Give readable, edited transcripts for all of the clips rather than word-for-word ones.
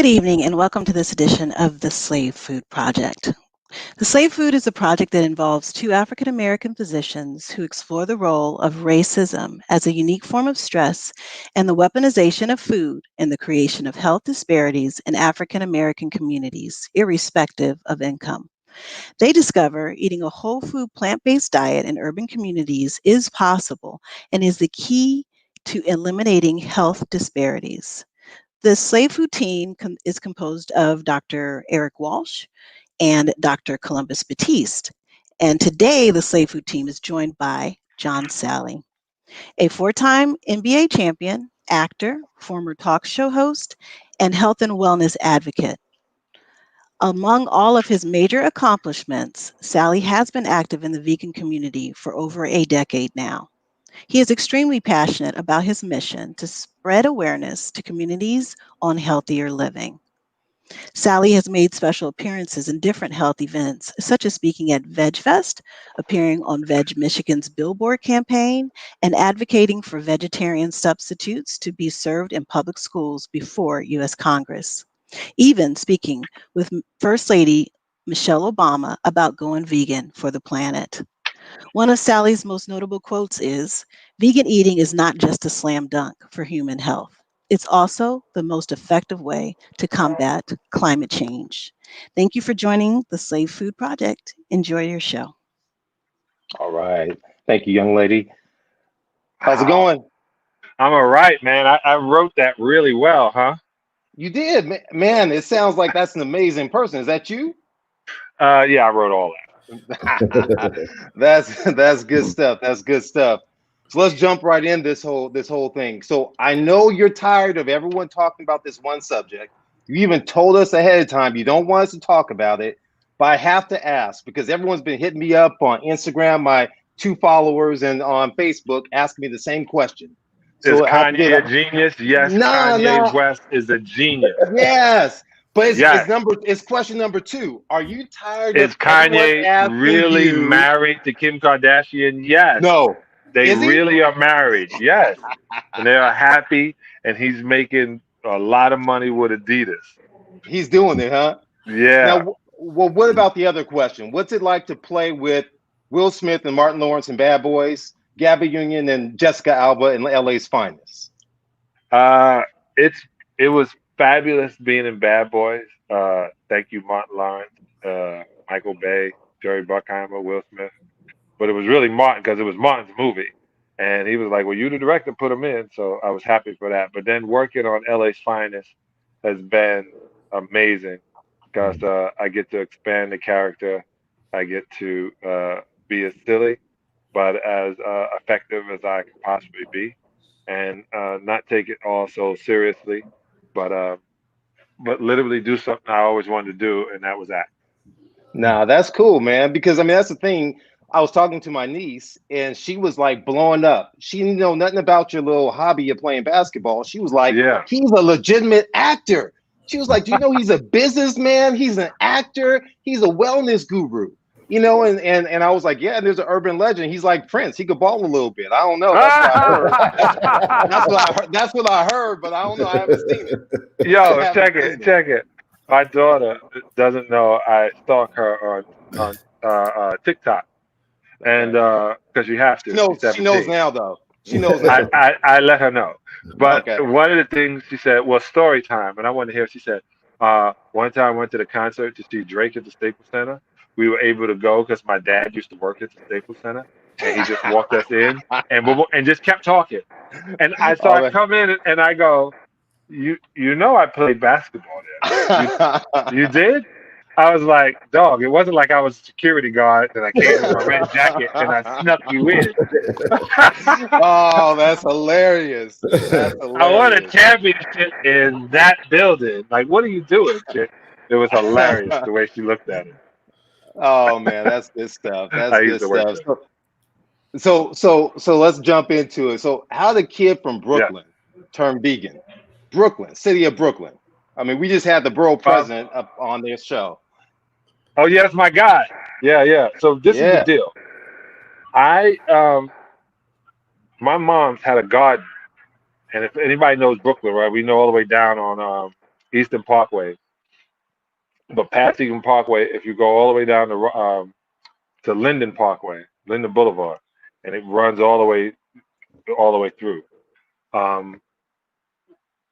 Good evening and welcome to this edition of the Slave Food Project. The Slave Food is a project that involves two African American physicians who explore the role of racism as a unique form of stress and the weaponization of food in the creation of health disparities in African American communities, irrespective of income. They discover eating a whole food plant based diet in urban communities is possible and is the key to eliminating health disparities. The Slave Food team is composed of Dr. Eric Walsh and Dr. Columbus Batiste. And today, the Slave Food team is joined by John Salley, a four-time NBA champion, actor, former talk show host, and health and wellness advocate. Among all of his major accomplishments, Salley has been active in the vegan community for over a decade now. He is extremely passionate about his mission to spread awareness to communities on healthier living. Salley has made special appearances in different health events, such as speaking at VegFest, appearing on Veg Michigan's Billboard campaign, and advocating for vegetarian substitutes to be served in public schools before U.S. Congress. Even speaking with First Lady Michelle Obama about going vegan for the planet. One of Salley's most notable quotes is, "Vegan eating is not just a slam dunk for human health. It's also the most effective way to combat climate change." Thank you for joining the Slave Food Project. Enjoy your show. All right. Thank you, young lady. How's it Wow. going? I'm all right, man. I wrote that really well, huh? You did, man. It sounds like that's an amazing person. Is that you? Yeah, I wrote all That's good stuff. That's good stuff. So let's jump right in this whole thing. So I know you're tired of everyone talking about this one subject. You even told us ahead of time you don't want us to talk about it, but I have to ask because everyone's been hitting me up on Instagram, my two followers, and on Facebook asking me the same question. that. Is So I have to get Kanye a genius? Yes, no, Kanye no. West is a genius. Yes, but Yes. it's question number two. Are you tired Is of everyone Kanye asking really you? married to Kim Kardashian? Yes. No, They is he? really are married. Yes. And they are happy, and he's making a lot of money with Adidas. He's doing it, huh? Now, Yeah. well, what about the other question? What's it like to play with Will Smith and Martin Lawrence and Bad Boys, Gabby Union and Jessica Alba in LA's Finest? Uh, it's it was fabulous being in Bad Boys. Thank you, Martin Lawrence, Michael Bay, Jerry Bruckheimer, Will Smith. But it was really Martin because it was Martin's movie, and he was like, "Well, you the director, put him in." So I was happy for that. But then working on LA's Finest has been amazing because I get to expand the character. I get to be as silly, but as effective as I can possibly be, and not take it all so seriously, but uh, but literally do something I always wanted to do, and that was act. Nah, that's cool, man. Because I mean, that's the thing. I was talking to my niece, and she was like blowing up. She didn't know nothing about your little hobby of playing basketball. She was like, Yeah. he's a legitimate actor. She was like, do you know he's a businessman? He's an actor. He's a wellness guru. And I was like, yeah. And there's an urban legend. He's like Prince. He could ball a little bit. I don't know. That's what I heard. That's what I heard. That's what I heard. But I don't know. I haven't seen it. I Yo, haven't check it, seen it. check it. My daughter doesn't know I stalk her on TikTok, and Okay. because you have She to, she's knows. She knows 17. now, though. She knows I, now. I I let her know. But Okay. one of the things she said was story time, and I wanted to hear. She said, one time I went to the concert to see Drake at the Staples Center. We were able to go because my dad used to work at the Staples Center, and he just walked us in and just kept talking. And so Oh, I man. come in and I go, you know I played basketball there. You did? I was like, dog, it wasn't like I was a security guard and I came in my red jacket and I snuck you in. Oh, that's hilarious. That's I won a hilarious. championship in that building. Like, what are you doing, chick? It was hilarious the way she looked at it. Oh man, that's good stuff. That's I used good to work stuff. there. So let's jump into it. So how the kid from Yeah. Brooklyn turned vegan? Brooklyn, city of Brooklyn. I mean, we just had the borough Um, president up on their show. oh, yeah, that's my guy. Yeah, yeah. So this is the Yeah. deal. I My mom's had a garden, and if anybody knows Brooklyn, right, we know all the way down on Eastern Parkway. But past Eastern Parkway, if you go all the way down to Linden Parkway, Linden Boulevard, and it runs all the way through. Um,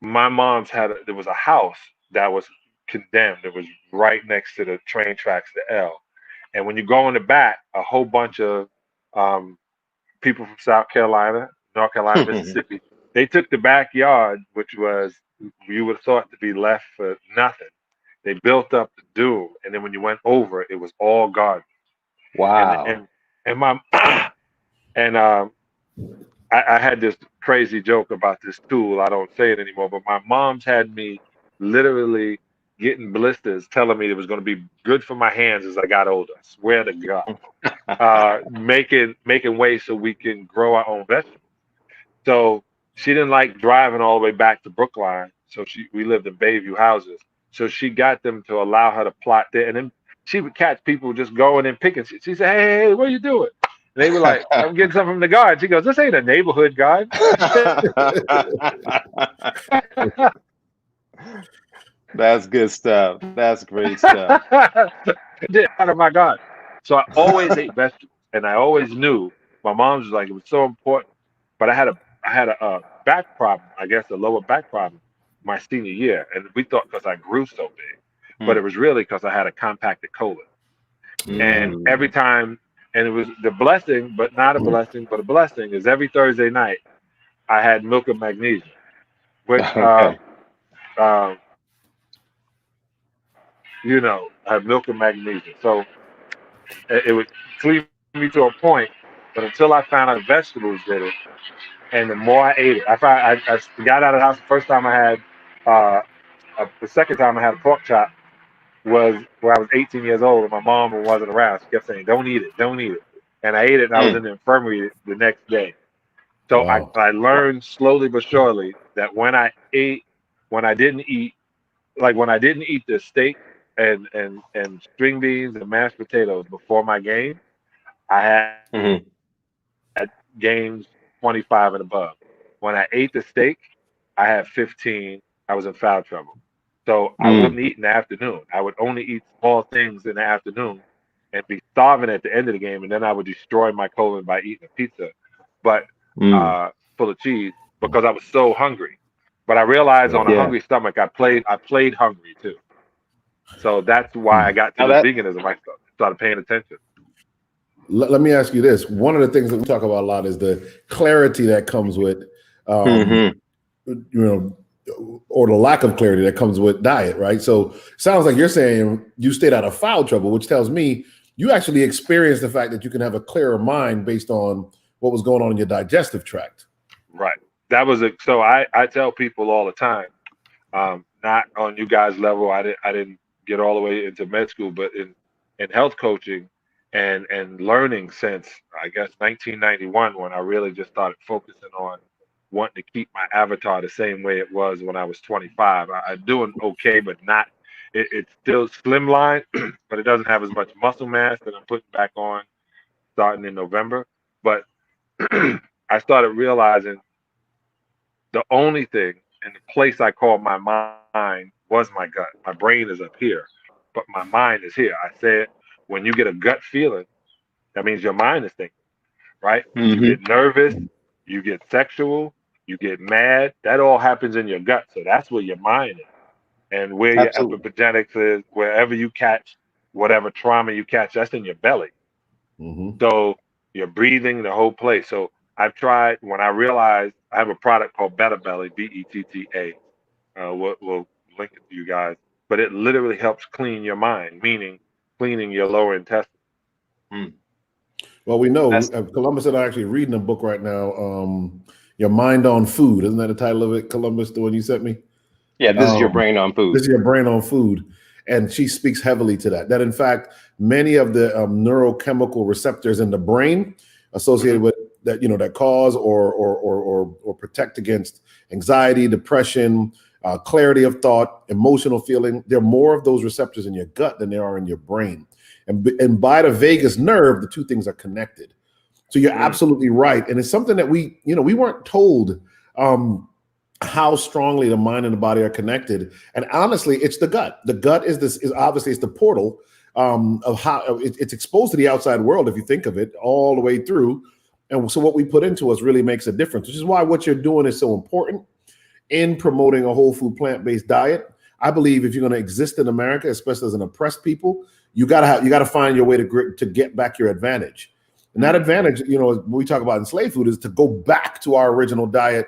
my mom's there was a house that was condemned. It was right next to the train tracks to L. And when you go in the back, a whole bunch of um, people from South Carolina, North Carolina, Mississippi, they took the backyard, which was you would have thought to be left for nothing. They built up the dune, and then when you went over, it was all garden. And Wow. and my and I had this crazy joke about this tool. I don't say it anymore, but my mom's had me literally getting blisters telling me it was going to be good for my hands as I got older. I swear to God. Making ways so we can grow our own vegetables. So she didn't like driving all the way back to Brookline. So we lived in Bayview houses. So she got them to allow her to plot there. And then she would catch people just going and picking. She said, hey, what are you doing? And they were like, I'm getting something from the garden. She goes, this ain't a neighborhood garden. That's good stuff. That's great stuff. Out of my garden. So I always ate vegetables. And I always knew my mom was like, it was so important. But I had a back problem, I guess a lower back problem my senior year. And we thought because I grew so big. But it was really because I had a compacted colon. And every time, and it was the blessing, but not a blessing, but a blessing is every Thursday night I had milk and magnesium, which, you know, I have milk and magnesium. So it would clean me to a point, but until I found out vegetables did it, and the more I ate it, I got out of the house the first time I had, the second time I had a pork chop was when I was 18 years old and my mom wasn't around. She kept saying, don't eat it, don't eat it. And I ate it and I was in the infirmary the next day. So I learned slowly but surely that when I didn't eat the steak and string beans and mashed potatoes before my game, I had games 25 and above. When I ate the steak, I had 15. I was in foul trouble. So I wouldn't eat in the afternoon. I would only eat small things in the afternoon and be starving at the end of the game. And then I would destroy my colon by eating a pizza, but full of cheese because I was so hungry. But I realized on a hungry stomach, I played hungry too. So that's why I got to the veganism. I started paying attention. Let me ask you this. One of the things that we talk about a lot is the clarity that comes with, you know, or the lack of clarity that comes with diet, right? So sounds like you're saying you stayed out of foul trouble, which tells me you actually experienced the fact that you can have a clearer mind based on what was going on in your digestive tract. Right. That was so I tell people all the time, not on you guys' level. I didn't get all the way into med school, but in health coaching and learning since I guess 1991 when I really just started focusing on wanting to keep my avatar the same way it was when I was 25. I'm doing okay, but not. It's still slimline, but it doesn't have as much muscle mass that I'm putting back on starting in November. But I started realizing the only thing and the place I call my mind was my gut. My brain is up here, but my mind is here. I said, when you get a gut feeling, that means your mind is thinking, right? You get nervous, you get sexual, you get mad. That all happens in your gut. So that's where your mind is. And where your epigenetics is, wherever you catch whatever trauma you catch, that's in your belly. So your breathing, the whole place. So I've tried, when I realized I have a product called Better Belly, BETTA. We'll link it to you guys. But it literally helps clean your mind, meaning cleaning your lower intestine. Well, we know Columbus and I are actually reading a book right now, Your Mind on Food. Isn't that the title of it, Columbus, the one you sent me? Yeah, this is Your Brain on Food. This is Your Brain on Food. And she speaks heavily to that in fact, many of the neurochemical receptors in the brain associated with that, that cause or protect against anxiety, depression, clarity of thought, emotional feeling. There are more of those receptors in your gut than there are in your brain. And by the vagus nerve, the two things are connected. So you're absolutely right. And it's something that we weren't told how strongly the mind and the body are connected. And honestly, it's the gut. The gut is obviously it's the portal of how it's exposed to the outside world, if you think of it, all the way through. And so what we put into us really makes a difference, which is why what you're doing is so important in promoting a whole food plant-based diet. I believe if you're going to exist in America, especially as an oppressed people, you gotta find your way to get back your advantage. And that advantage, when we talk about enslaved food, is to go back to our original diet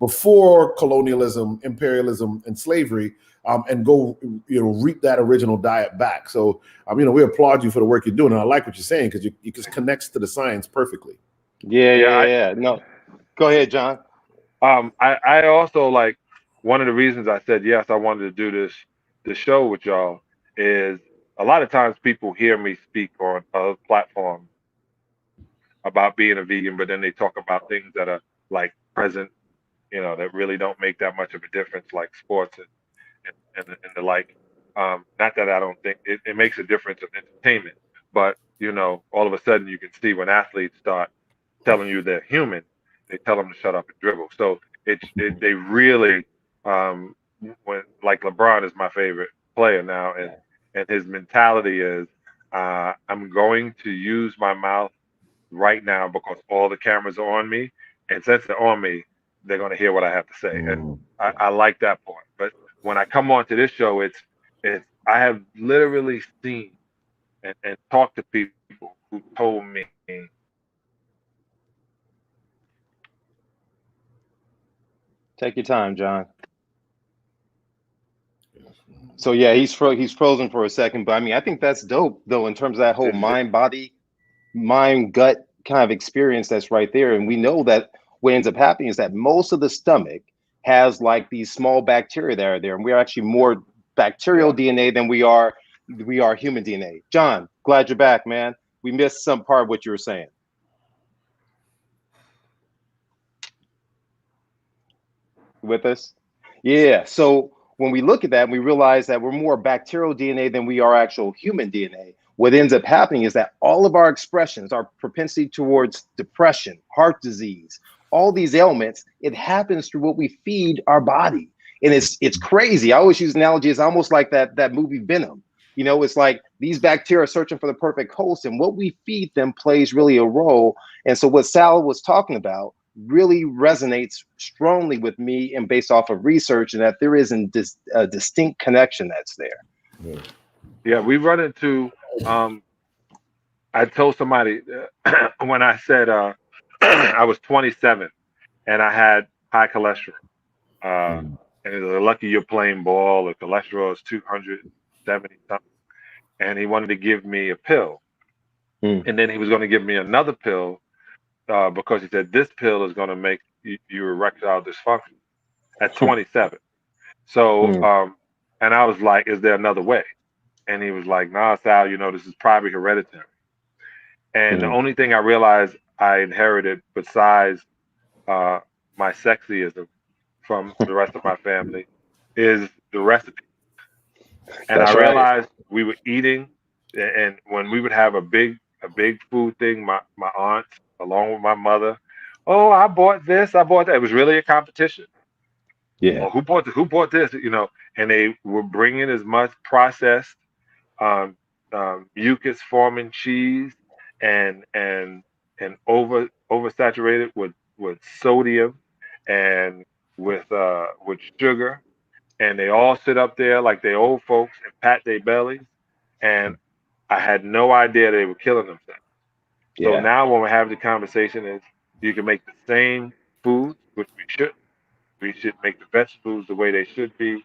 before colonialism, imperialism, and slavery, and go, reap that original diet back. So, we applaud you for the work you're doing, and I like what you're saying because it just connects to the science perfectly. Yeah. No, go ahead, John. I also like one of the reasons I said yes, I wanted to do this show with y'all is a lot of times people hear me speak on other platforms about being a vegan, but then they talk about things that are like present, that really don't make that much of a difference, like sports and the like. Not that I don't think it makes a difference in entertainment, but all of a sudden you can see when athletes start telling you they're human, they tell them to shut up and dribble. So they really when like LeBron is my favorite player now, and his mentality is I'm going to use my mouth right now because all the cameras are on me, and since they're on me, they're going to hear what I have to say, and I like that part. But when I come on to this show, it's I have literally seen and talked to people who told me Take your time, John. So yeah, he's frozen for a second, but I mean, I think that's dope though in terms of that whole mind body, mind gut kind of experience that's right there. And we know that what ends up happening is that most of the stomach has like these small bacteria that are there, and we're actually more bacterial DNA than we are human DNA. John, glad you're back, man. We missed some part of what you were saying. With us? Yeah. So when we look at that, we realize that we're more bacterial DNA than we are actual human DNA. What ends up happening is that all of our expressions, our propensity towards depression, heart disease, all these ailments, it happens through what we feed our body. And it's crazy. I always use analogy. It's almost like that movie Venom. It's like these bacteria are searching for the perfect host, and what we feed them plays really a role. And so what Sal was talking about really resonates strongly with me and based off of research, and that there is a distinct connection that's there. Yeah, we run into. I told somebody when I said I was 27 and I had high cholesterol. And it was lucky you're playing ball. The cholesterol is 270 something, and he wanted to give me a pill, and then he was going to give me another pill because he said this pill is going to make you erectile dysfunction at 27. So, and I was like, "Is there another way?" And he was like, "Nah, Sal, this is probably hereditary." And the only thing I realized I inherited besides my sexyism from the rest of my family is the recipe. And I That's right. realized we were eating, and when we would have a big food thing, my aunts along with my mother, oh, I bought this, I bought that. It was really a competition. Yeah. Oh, who bought this? And they were bringing as much processed um, mucus forming cheese and oversaturated with sodium and with sugar, and they all sit up there like they old folks and pat their bellies, and I had no idea they were killing themselves. So Yeah. now when we have the conversation is you can make the same foods, which we should. We should make the vegetables the way they should be.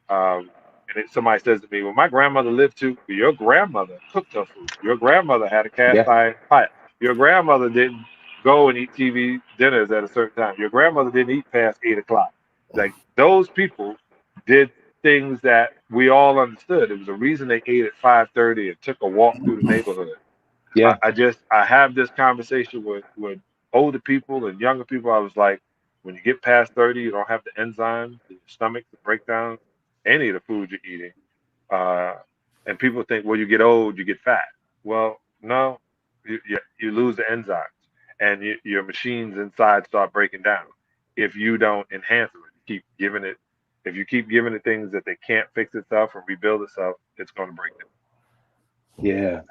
And if somebody says to me, "Well, my grandmother lived too." Well, your grandmother cooked her food. Your grandmother had a cast Yeah. iron pot. Your grandmother didn't go and eat TV dinners at a certain time. Your grandmother didn't eat past 8 o'clock. Like those people did things that we all understood. It was a reason they ate at 5:30 and took a walk through the neighborhood. Yeah. I have this conversation with older people and younger people. I was like, when you get past 30, you don't have the enzymes in your stomach to break down any of the food you're eating. Uh, and people think, well, you get old, you get fat. Well, no, you lose the enzymes, and your machines inside start breaking down if you don't enhance it. keep giving it, if you keep giving it things that they can't fix itself or rebuild itself, it's going to break it. Yeah,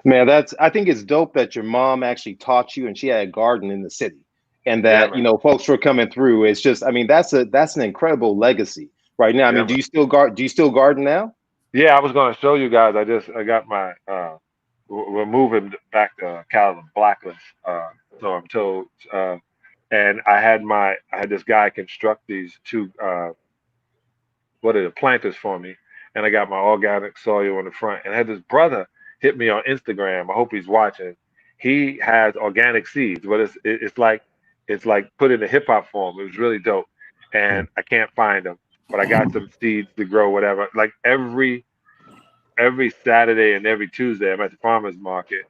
man, I think it's dope that your mom actually taught you and she had a garden in the city and Yeah, that, man. folks were coming through. It's just, I mean, that's an incredible legacy right now. I Yeah, mean, man. do you still garden now? Yeah, I was going to show you guys. I got my, we're moving back to Cali Blacklist. So I'm told, and I had this guy construct these two, what are the planters for me, and I got my organic soil on the front. And I had this brother hit me on Instagram. I hope he's watching. He has organic seeds, but it's like put in a hip hop form. It was really dope, and I can't find them, but I got some seeds to grow whatever. Like every Saturday and every Tuesday, I'm at the farmers market,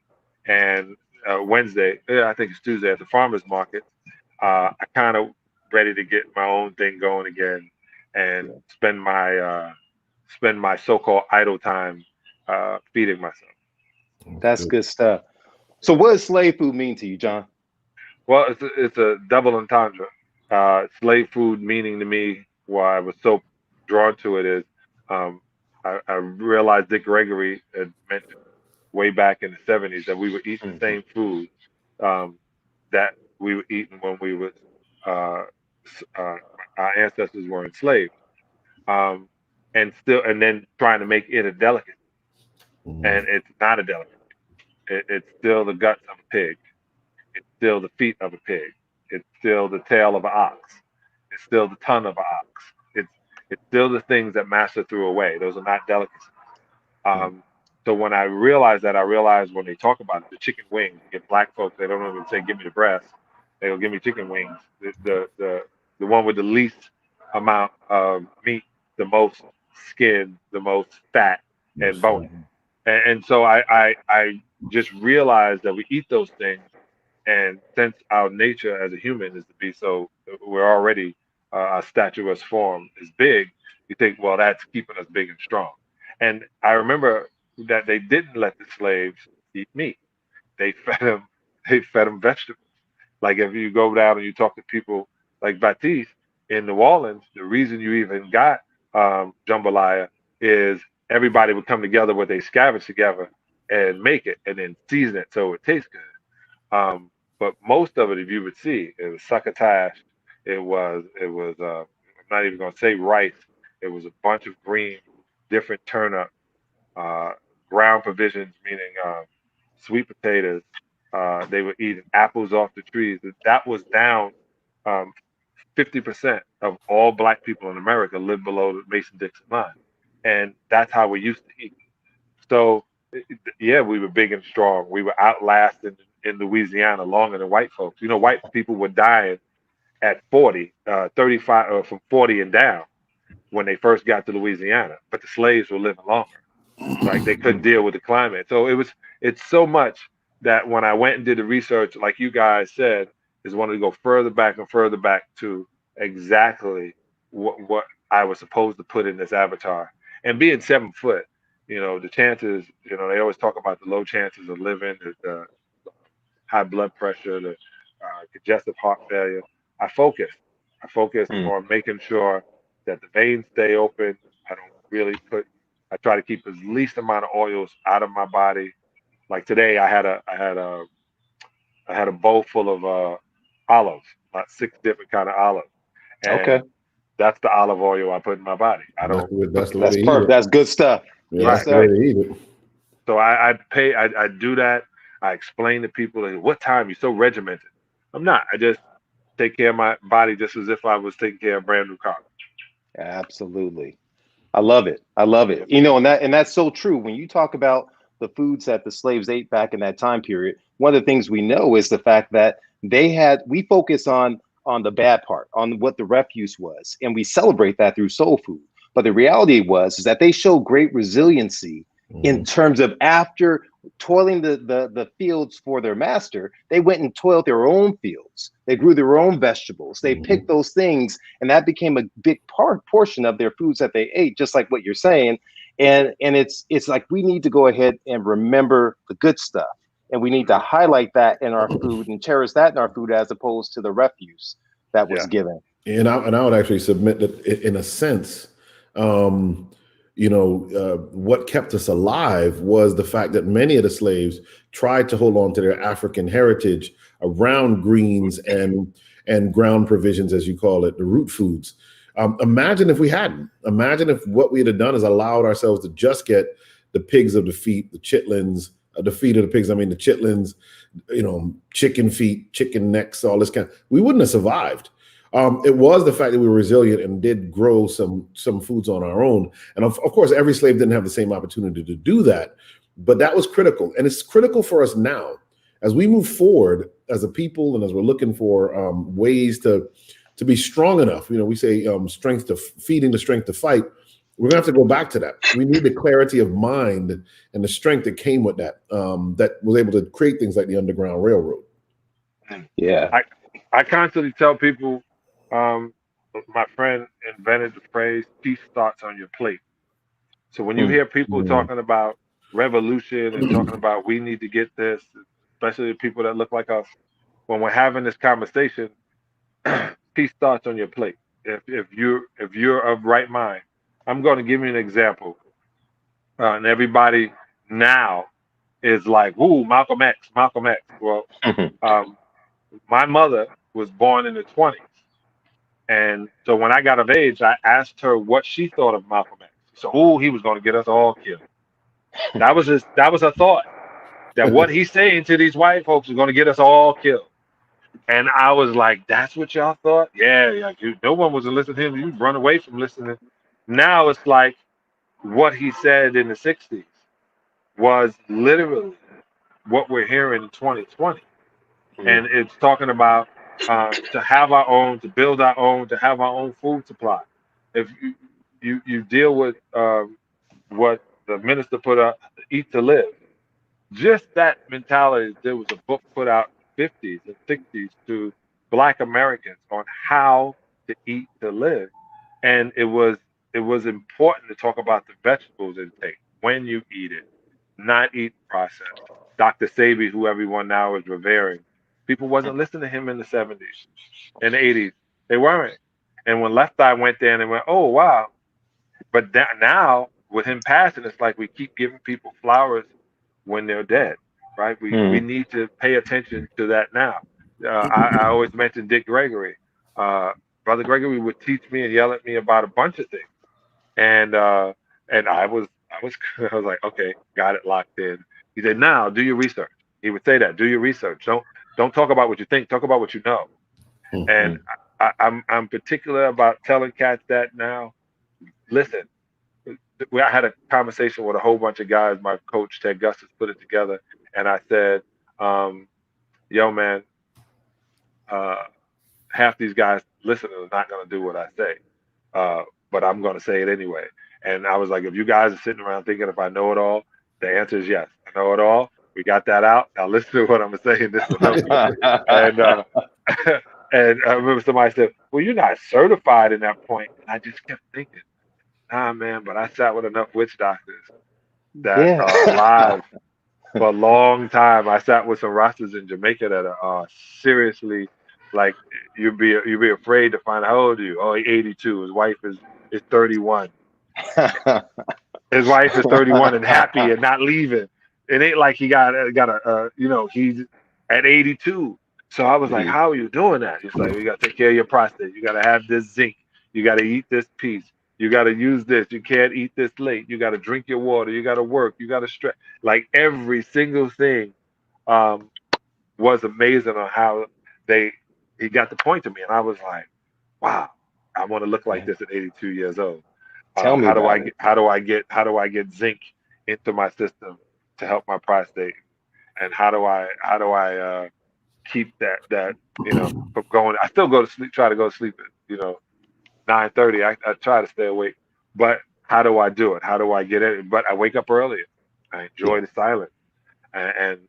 and Wednesday, yeah, I think it's Tuesday at the farmers market. I kind of ready to get my own thing going again and spend my so-called idle time feeding myself. That's good stuff. So what does slave food mean to you, John? Well, it's a double entendre. Slave food meaning to me, why I was so drawn to it is um, I realized Dick Gregory had mentioned way back in the 70s that we were eating the Hmm. same food um, that we were eating when we was uh, uh, our ancestors were enslaved, um, and then trying to make it a delicacy, and it's not a delicacy. It's still the guts of a pig. It's still the feet of a pig. It's still the tail of an ox. It's still the tongue of an ox. It's still the things that master threw away. Those are not delicacies. Um, so when I realized that, I realized when they talk about it, the chicken wings, you get black folks, they don't even say, give me the breast. They'll give me chicken wings. The one with the least amount of meat, the most skin, the most fat and bone. And so I just realized that we eat those things. And since our nature as a human is to be so, we're already, our statuous form is big, you think, well, that's keeping us big and strong. And I remember that they didn't let the slaves eat meat. They fed them, they fed them vegetables. Like if you go down and you talk to people like Batiste in New Orleans, the reason you even got jambalaya is everybody would come together with they scavenge together and make it and then season it so it tastes good. But most of it, if you would see, it was succotash. I'm not even gonna say rice. It was a bunch of green, different turnip, uh, ground provisions, meaning sweet potatoes. They were eating apples off the trees. That was down 50% of all black people in America live below the Mason-Dixon line, and that's how we used to eat. So, yeah, we were big and strong. We were outlasted in Louisiana longer than white folks. You know, white people were dying at 40, 35, or from 40 and down when they first got to Louisiana, but the slaves were living longer. Like they couldn't deal with the climate. So it's so much that when I went and did the research, like you guys said, is wanted to go further back and further back to exactly what I was supposed to put in this avatar. And being 7 foot, the chances, they always talk about the low chances of living, the high blood pressure, the congestive heart failure. I focus. I focus Mm. on making sure that the veins stay open. I don't really put. I try to keep as least amount of oils out of my body. Like today, I had a bowl full of olives, about 6 different kind of olives, Okay, and that's the olive oil I put in my body. I don't That's put the way that's to eat perfect. it. That's good stuff. Yeah, Yes, that's right, the way sir. right. to eat it. So I do that. I explain to people like, what time you're so regimented. I'm not. I just take care of my body just as if I was taking care of a brand new car. Absolutely. I love it. I love it. Yep. And that's so true. When you talk about the foods that the slaves ate back in that time period, one of the things we know is the fact that we focus on the bad part, on what the refuse was, and we celebrate that through soul food. But the reality was is that they showed great resiliency in terms of after toiling the fields for their master, they went and toiled their own fields. They grew their own vegetables. They picked those things, and that became a big portion of their foods that they ate, just like what you're saying. And it's like we need to go ahead and remember the good stuff, and we need to Mhm. highlight that in our food and cherish that in our food as opposed to the refuse that was Yeah. given. And I would actually submit that in a sense, um, what kept us alive was the fact that many of the slaves tried to hold on to their African heritage around greens and ground provisions, as you call it, the root foods. Imagine if we hadn't. Imagine if what we had done is allowed ourselves to just get the pigs of the feet, the chitlins, the feet of the pigs. I mean, the chitlins, chicken feet, chicken necks, all this kind. We wouldn't have survived. It was the fact that we were resilient and did grow some foods on our own. And of course, every slave didn't have the same opportunity to do that, but that was critical. And it's critical for us now as we move forward as a people and as we're looking for ways to be strong enough. We say strength to feeding the strength to fight. We're gonna have to go back to that. We need the clarity of mind and the strength that came with that, that was able to create things like the Underground Railroad. Yeah. I constantly tell people, my friend invented the phrase "peace starts on your plate." So when you hear people talking about revolution and talking about we need to get this, especially the people that look like us, when we're having this conversation, peace starts on your plate. If you're of right mind, I'm going to give you an example, and everybody now is like, "Ooh, Malcolm X, Malcolm X." Well, um, my mother was born in the 20s. And so when I got of age, I asked her what she thought of Malcolm X. So, oh, he was going to get us all killed. That was her thought. That what he's saying to these white folks is going to get us all killed. And I was like, that's what y'all thought? Yeah, yeah. No one was listening to him. You run away from listening. Now it's like what he said in the 60s was literally what we're hearing in 2020. And it's talking about to have our own, to build our own, to have our own food supply. If you deal with what the minister put up, eat to live, just that mentality. There was a book put out in the 50s and 60s to Black Americans on how to eat to live, and it was important to talk about the vegetables intake when you eat it, not eat processed. Dr. Sabi, who everyone now is revering, people wasn't listening to him in the 70s and the 80s. They weren't. And when Left Eye went there and they went, oh wow. But now with him passing, it's like we keep giving people flowers when they're dead, right? We need to pay attention to that now. I always mention Dick Gregory. Brother Gregory would teach me and yell at me about a bunch of things, and I was I was like, okay, got it locked in. He said, now do your research. He would say that, do your research. Don't talk about what you think. Talk about what you know. And I'm particular about telling cats that now. Listen, I had a conversation with a whole bunch of guys. My coach Ted Gustis put it together, and I said, "Yo, man, uh, half these guys listening are not going to do what I say, but I'm going to say it anyway." And I was like, "If you guys are sitting around thinking if I know it all, the answer is yes. I know it all. We got that out. Now listen to what I'm saying. This will help you." And and I remember somebody said, "Well, you're not certified in that point." And I just kept thinking, "Nah, man, but I sat with enough witch doctors that Yeah. are alive for a long time. I sat with some Rastas in Jamaica that are seriously like you'd be afraid to find out how old are you? Oh, he's 82. His wife is 31. His wife is 31 and happy and not leaving. It ain't like he got a he's at 82. So I was like, how are you doing that? He's like, you got to take care of your prostate. You got to have this zinc. You got to eat this piece. You got to use this. You can't eat this late. You got to drink your water. You got to work. You got to stretch. Like every single thing um, was amazing on how they he got the point to me, and I was like, wow, I want to look like this at 82 years old. Tell me How do about I it. get how do I get zinc into my system to help my prostate, and how do I keep that from going? I still go to sleep, try to go to sleep at 9:30. I try to stay awake, but how do I do it? How do I get it? But I wake up earlier. I Yeah. enjoy the silence, and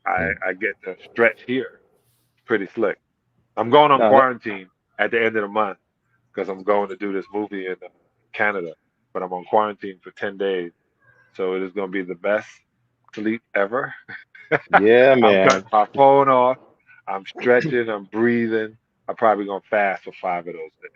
I get to stretch here. Pretty slick. I'm going on No, that, quarantine at the end of the month because I'm going to do this movie in Canada, but I'm on quarantine for 10 days. So it is going to be the best sleep ever. yeah, I'm cutting man. my phone off. I'm stretching. I'm breathing. I'm probably gonna fast for 5 of those days.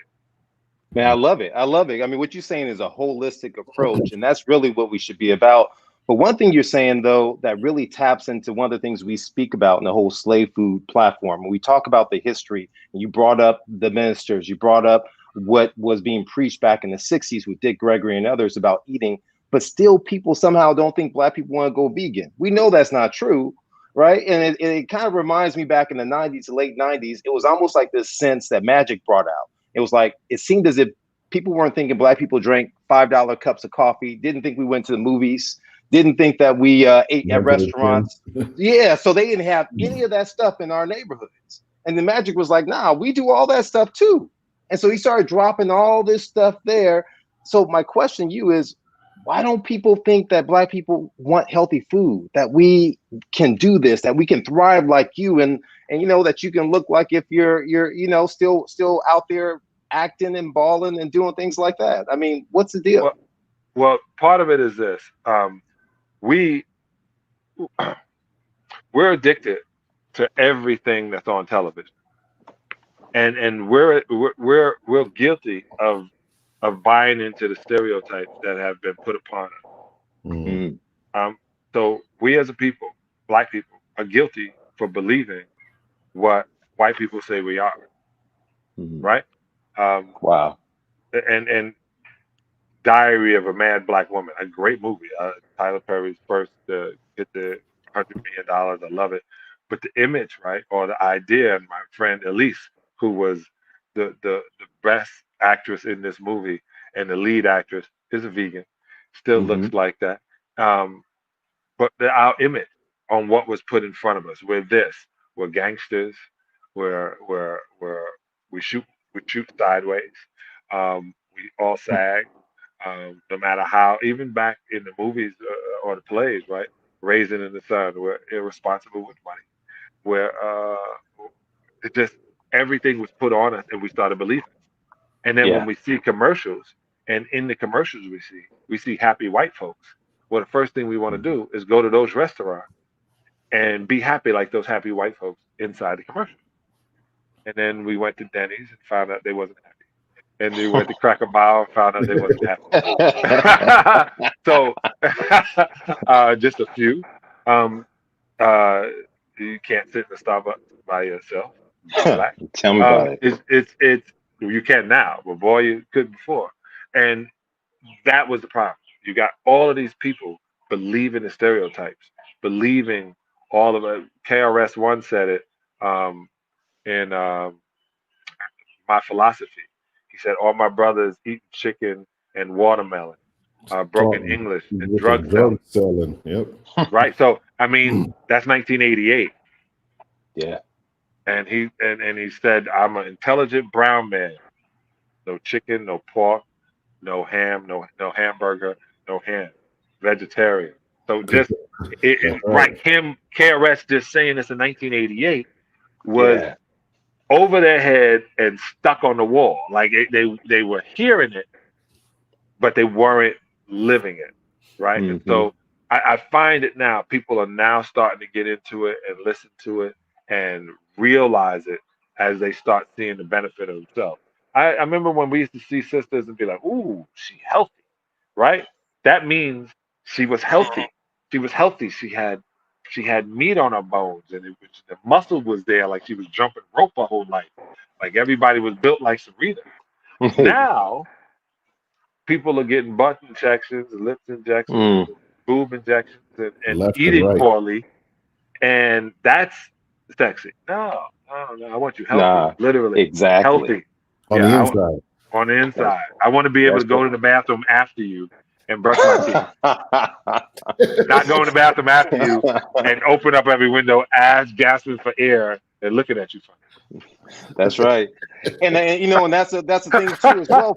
Man, I love it. I love it. I mean, what you're saying is a holistic approach, and that's really what we should be about. But one thing you're saying, though, that really taps into one of the things we speak about in the whole slave food platform. When we talk about the history, and you brought up the ministers, you brought up what was being preached back in the 60s with Dick Gregory and others about eating, but still people somehow don't think Black people want to go vegan. We know that's not true, right? And it kind of reminds me back in the 90s, the late 90s, it was almost like this sense that Magic brought out. It was like, it seemed as if people weren't thinking Black people drank $5 cups of coffee, didn't think we went to the movies, didn't think that we ate at restaurants. Yeah, so they didn't have any of that stuff in our neighborhoods. And the Magic was like, nah, we do all that stuff too. And so he started dropping all this stuff there. So my question to you is, why don't people think that Black people want healthy food, that we can do this, that we can thrive like you, and you know, that you can look like if you're you know, still out there acting and balling and doing things like that? I mean, what's the deal? Well, part of it is this. We're addicted to everything that's on television, and we're guilty of buying into the stereotypes that have been put upon us. Mm-hmm. So we as a people, Black people, are guilty for believing what white people say we are. Mm-hmm. Right? Wow. And Diary of a Mad Black Woman, a great movie. Tyler Perry's first to get the $100 million. I love it. But the image, right, or the idea, and my friend Elise, who was the best actress in this movie and the lead actress, is a vegan, still looks like that. But our image on what was put in front of us, we're gangsters, we shoot sideways, we all sag. No matter how, even back in the movies or the plays, right? Raisin in the Sun, we're irresponsible with money. Where it just everything was put on us, and we started believing. And then when we see commercials, and in the commercials we see happy white folks. Well, the first thing we want to do is go to those restaurants and be happy like those happy white folks inside the commercial. And then we went to Denny's and found out they wasn't happy. And they went to Cracker Barrel and found out they wasn't happy. So, just a few. You can't sit in a Starbucks by yourself. Black. Tell me about it. It's you can now, but boy, you couldn't before. And that was the problem. You got all of these people believing the stereotypes, believing all of it. KRS-One said it in My Philosophy. He said, all my brothers eating chicken and watermelon, broken English, and drug selling. Yep. Right. So, I mean, that's 1988. Yeah. And he said, I'm an intelligent brown man. No chicken, no pork, no ham, no hamburger, no ham. Vegetarian. So just right, him, KRS just saying this in 1988 was over their head and stuck on the wall. Like they were hearing it, but they weren't living it. Right. And so I find it now, people are now starting to get into it and listen to it and realize it as they start seeing the benefit of themselves. I remember when we used to see sisters and be like, ooh, she healthy, right? That means she was healthy. She was healthy. She had meat on her bones, and the muscle was there, like she was jumping rope her whole life. Like everybody was built like Serena. Now people are getting butt injections, lips injections, boob injections, and eating poorly, and that's sexy. No, I want you healthy, literally, healthy. On the inside. On the inside. I want to be able to go to the bathroom after you and brush my teeth. Not going to the bathroom after you and open up every window, ass gasping for air and looking at you funny. That's right. And you know, and that's the thing too as well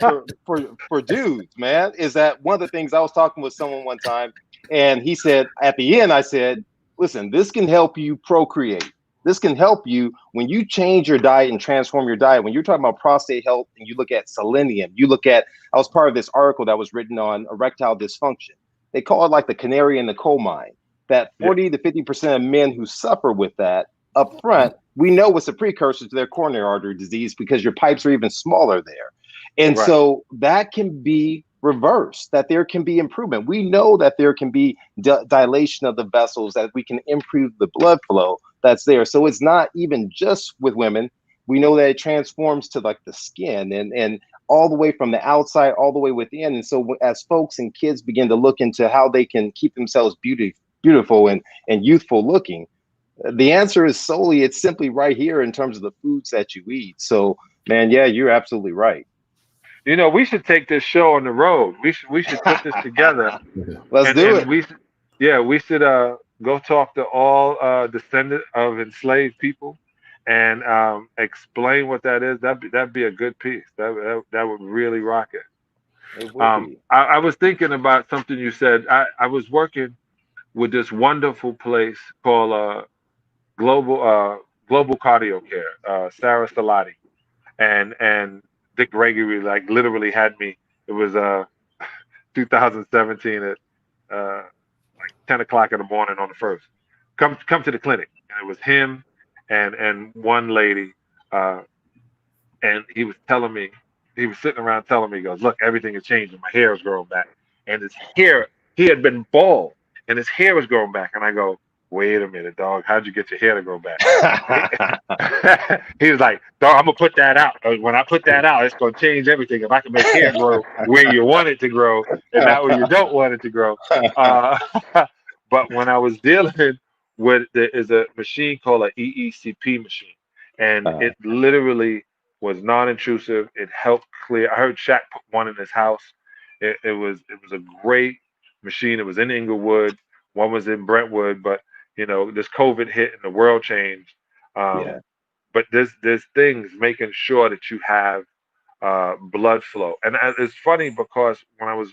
for dudes, man, is that one of the things I was talking with someone one time, and he said at the end, I said, listen, this can help you procreate. This can help you when you change your diet and transform your diet. When you're talking about prostate health and you look at selenium, I was part of this article that was written on erectile dysfunction. They call it like the canary in the coal mine, that 40 to 50% of men who suffer with that up front, we know it's a precursor to their coronary artery disease because your pipes are even smaller there. And Right. so that can be reversed, that there can be improvement. We know that there can be dilation of the vessels, that we can improve the blood flow that's there. So it's not even just with women. We know that it transforms to like the skin and all the way from the outside, all the way within. And so as folks and kids begin to look into how they can keep themselves beautiful and youthful looking, the answer is solely, it's simply right here in terms of the foods that you eat. So, man, yeah, you're absolutely right. You know, we should take this show on the road. We should put this together, Let's do and it. we should go talk to all descendants of enslaved people, and explain what that is. That'd be a good piece. That would really rock it. It would be. I was thinking about something you said. I was working with this wonderful place called Global Cardio Care, Sarah Salati, and Dick Gregory like literally had me. It was 2017 at like 10 o'clock in the morning on the first. Come to the clinic, and it was him and one lady, uh, and he was telling me, he was sitting around telling me, he goes, look, everything is changing. My hair is growing back, and his hair, he had been bald, and his hair was growing back, and I go, wait a minute, dog, how'd you get your hair to grow back? He was like, dog, I'm gonna put that out. When I put that out, it's gonna change everything. If I can make hair grow where you want it to grow and not where you don't want it to grow. But when I was dealing with, there is a machine called an EECP machine, and it literally was non-intrusive. It helped clear. I heard Shaq put one in his house. It was a great machine. It was in Inglewood. One was in Brentwood, but you know, this COVID hit and the world changed. Yeah. But there's things making sure that you have blood flow, and it's funny because I'm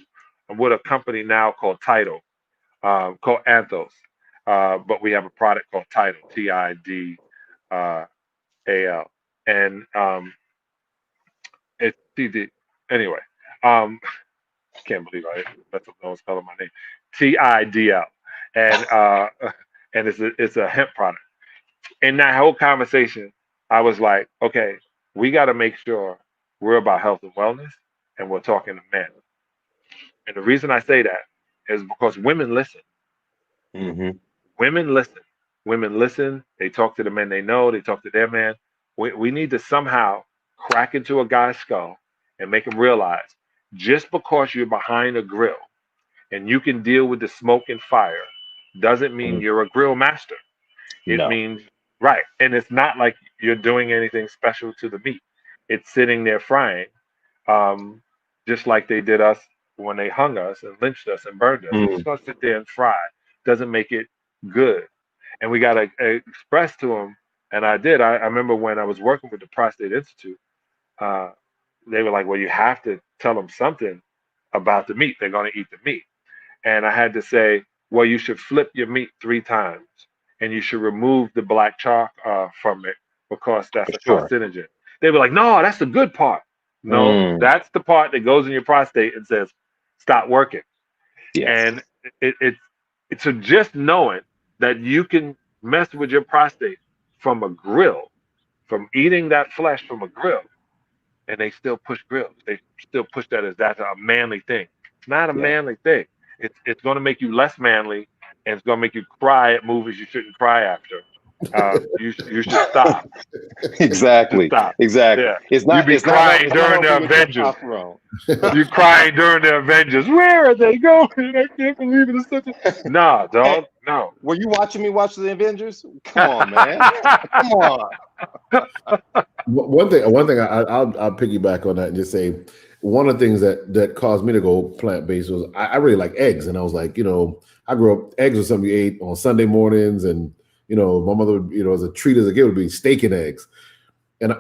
with a company now called Tidal, called Anthos, but we have a product called Tidal, TIDAL, and it's TD. Anyway, um, can't believe that's what no one's spelling my name, TIDL, and it's a hemp product. In that whole conversation, I was like, okay, we got to make sure we're about health and wellness, and we're talking to men. And the reason I say that is because women listen. Mm-hmm. Women listen. Women listen. They talk to the men they know. They talk to their man. We need to somehow crack into a guy's skull and make him realize just because you're behind a grill and you can deal with the smoke and fire doesn't mean you're a grill master. It No. means, right. And it's not like you're doing anything special to the meat. It's sitting there frying, um, just like they did us when they hung us and lynched us and burned us. It's just going to sit there and fry. Doesn't make it good. And we got to express to them. And I did. I remember when I was working with the Prostate Institute, uh, they were like, well, you have to tell them something about the meat. They're going to eat the meat. And I had to say, well, you should flip your meat 3 times and you should remove the black chalk from it because that's a Sure. carcinogen. They were like, no, that's the good part. No, that's the part that goes in your prostate and says, stop working. Yes. And it's so just knowing that you can mess with your prostate from a grill, from eating that flesh from a grill, and they still push grills. They still push that as that's a manly thing. It's not a manly thing. It's going to make you less manly, and it's going to make you cry at movies you shouldn't cry after. You should stop. Exactly. Stop. Exactly. Yeah. It's not. You be It's crying not during the over with Avengers. testosterone. You crying during the Avengers. Where are they going? I can't believe it. It's such a nah, dog. No. Were you watching me watch the Avengers? Come on, man. Come on. One thing I'll piggyback on that and just say one of the things that caused me to go plant-based was I really like eggs, and I was like, I grew up, eggs was something you ate on Sunday mornings, and my mother, as a treat as a kid would be steak and eggs, and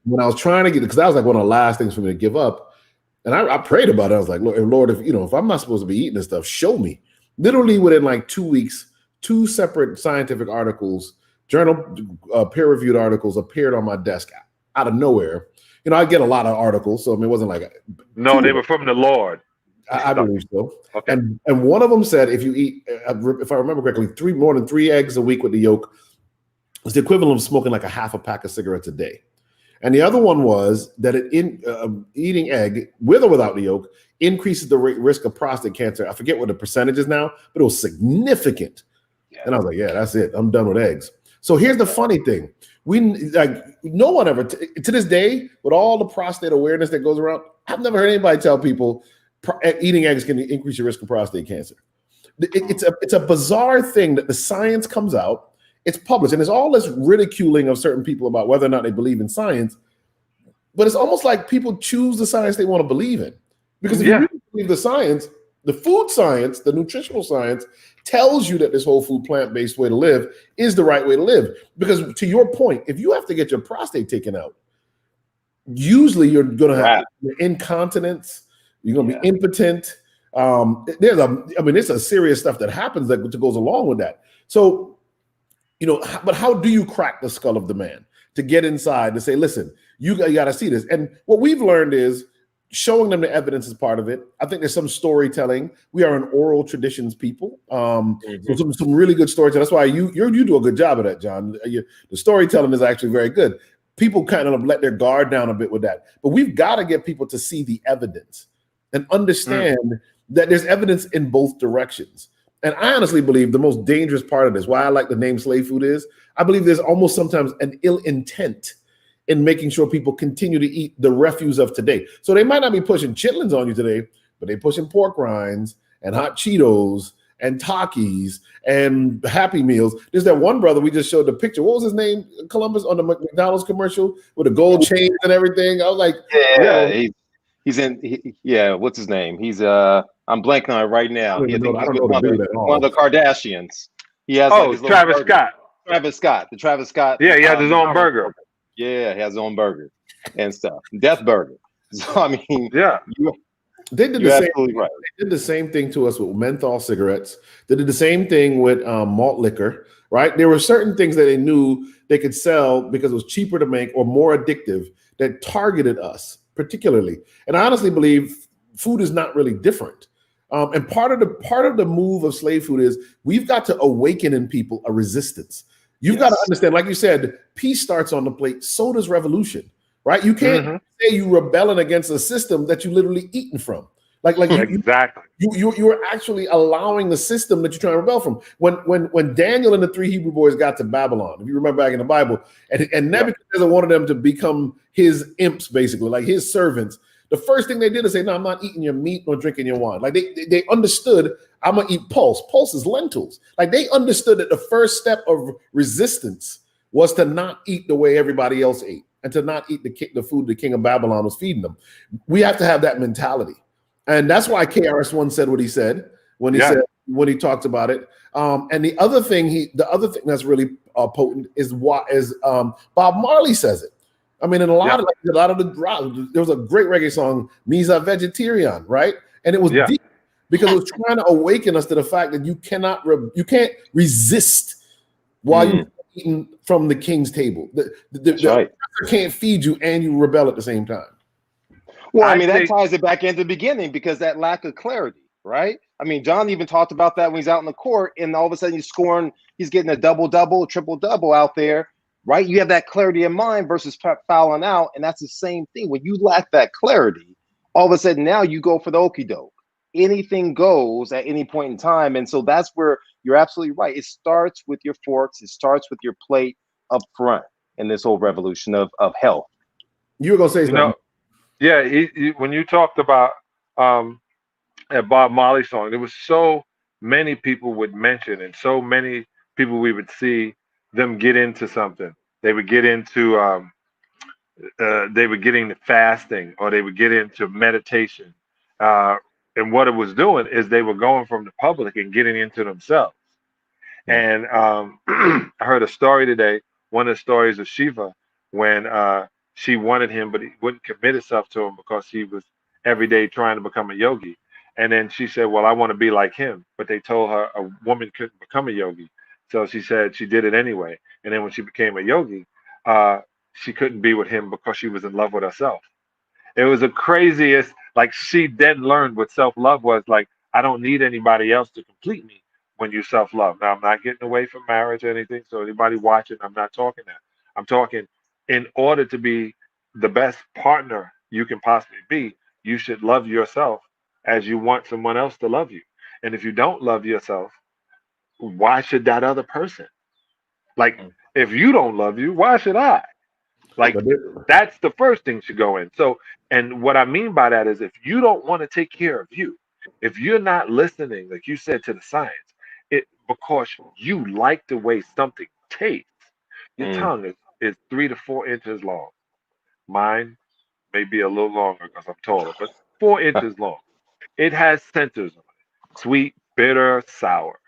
when I was trying to get, because that was like one of the last things for me to give up, and I prayed about it. I was like, Lord, if I'm not supposed to be eating this stuff, show me. Literally within like 2 weeks, 2 separate scientific articles, journal peer-reviewed articles appeared on my desk out of nowhere. I get a lot of articles, so it wasn't like no, they were from the Lord. I believe so. Okay. And one of them said if you eat, if I remember correctly, more than 3 eggs a week with the yolk, It's the equivalent of smoking like a half a pack of cigarettes a day. And the other one was that eating egg with or without the yolk increases the risk of prostate cancer. I forget what the percentage is now, but it was significant. Yeah. And I was like, yeah, that's it. I'm done with eggs. So here's the funny thing. No one ever, to this day, with all the prostate awareness that goes around, I've never heard anybody tell people eating eggs can increase your risk of prostate cancer. It's a bizarre thing that the science comes out, it's published, and there's all this ridiculing of certain people about whether or not they believe in science, but it's almost like people choose the science they want to believe in. Because if you really believe the science, the food science, the nutritional science tells you that this whole food plant-based way to live is the right way to live. Because to your point, if you have to get your prostate taken out, usually you're going to have incontinence, you're going to be impotent. There's a serious stuff that happens that goes along with that. So, but how do you crack the skull of the man to get inside to say, listen, you got to see this? And what we've learned is showing them the evidence is part of it. I think there's some storytelling. We are an oral traditions people. So some really good storytelling. That's why you do a good job of that, John. The storytelling is actually very good. People kind of let their guard down a bit with that. But we've got to get people to see the evidence and understand that there's evidence in both directions. And I honestly believe the most dangerous part of this, why I like the name slave food is, I believe there's almost sometimes an ill intent in making sure people continue to eat the refuse of today. So they might not be pushing chitlins on you today, but they're pushing pork rinds and hot Cheetos and Takis and Happy Meals. There's that one brother we just showed the picture. What was his name? Columbus on the McDonald's commercial with the gold chains and everything. I was like, he's in. What's his name? He's I'm blanking on it right now. I don't know one of the Kardashians. He has Travis Scott. The Travis Scott. Yeah, he has his own burger. Yeah, he has his own burger and stuff. Death burger. So I mean, they did the same thing to us with menthol cigarettes. They did the same thing with malt liquor. Right? There were certain things that they knew they could sell because it was cheaper to make or more addictive that targeted us particularly. And I honestly believe food is not really different. And part of the move of slave food is we've got to awaken in people a resistance. You've got to understand, like you said, peace starts on the plate. So does revolution, right? You can't say you're rebelling against a system that you literally eaten from. Exactly. You're actually allowing the system that you're trying to rebel from. When Daniel and the three Hebrew boys got to Babylon, if you remember back in the Bible, and Nebuchadnezzar wanted them to become his imps, basically, like his servants. The first thing they did is say, no, I'm not eating your meat nor drinking your wine. Like they understood, I'm going to eat pulse. Pulse is lentils. Like they understood that the first step of resistance was to not eat the way everybody else ate and to not eat the food the king of Babylon was feeding them. We have to have that mentality. And that's why KRS-One said what he said when he talked about it. And the other thing that's really potent is Bob Marley says it. I mean, in a lot of the there was a great reggae song, "Me's a Vegetarian," right? And it was deep because it was trying to awaken us to the fact that you can't resist while you're eating from the king's table. The master can't feed you and you rebel at the same time. Well, I mean, that ties it back into the beginning because that lack of clarity, right? I mean, John even talked about that when he's out in the court, and all of a sudden he's getting a double-double, triple-double out there. Right? You have that clarity of mind versus fouling out. And that's the same thing. When you lack that clarity, all of a sudden now you go for the okie doke. Anything goes at any point in time. And so that's where you're absolutely right. It starts with your forks. It starts with your plate up front in this whole revolution of health. You were going to say something. When you talked about a Bob Marley song, there was so many people would mention and so many people we would see them get into something. They would get into fasting, or they would get into meditation. And what it was doing is they were going from the public and getting into themselves. And I heard a story today, one of the stories of Shiva, when she wanted him, but he wouldn't commit himself to him because he was every day trying to become a yogi. And then she said, well, I want to be like him. But they told her a woman couldn't become a yogi. So she said she did it anyway. And then when she became a yogi, she couldn't be with him because she was in love with herself. It was the craziest, like she then learned what self-love was. Like, I don't need anybody else to complete me, when you self-love. Now, I'm not getting away from marriage or anything, so anybody watching, I'm not talking that. I'm talking in order to be the best partner you can possibly be, you should love yourself as you want someone else to love you. And if you don't love yourself, why should that other person? Like, if you don't love you, why should I? Like, But there- that's the first thing should go in. So, and what I mean by that is if you don't want to take care of you, if you're not listening, like you said, to the science, it because you like the way something tastes, your tongue is 3 to 4 inches long. Mine may be a little longer because I'm taller, but 4 inches long. It has centers on it. Sweet, bitter, sour.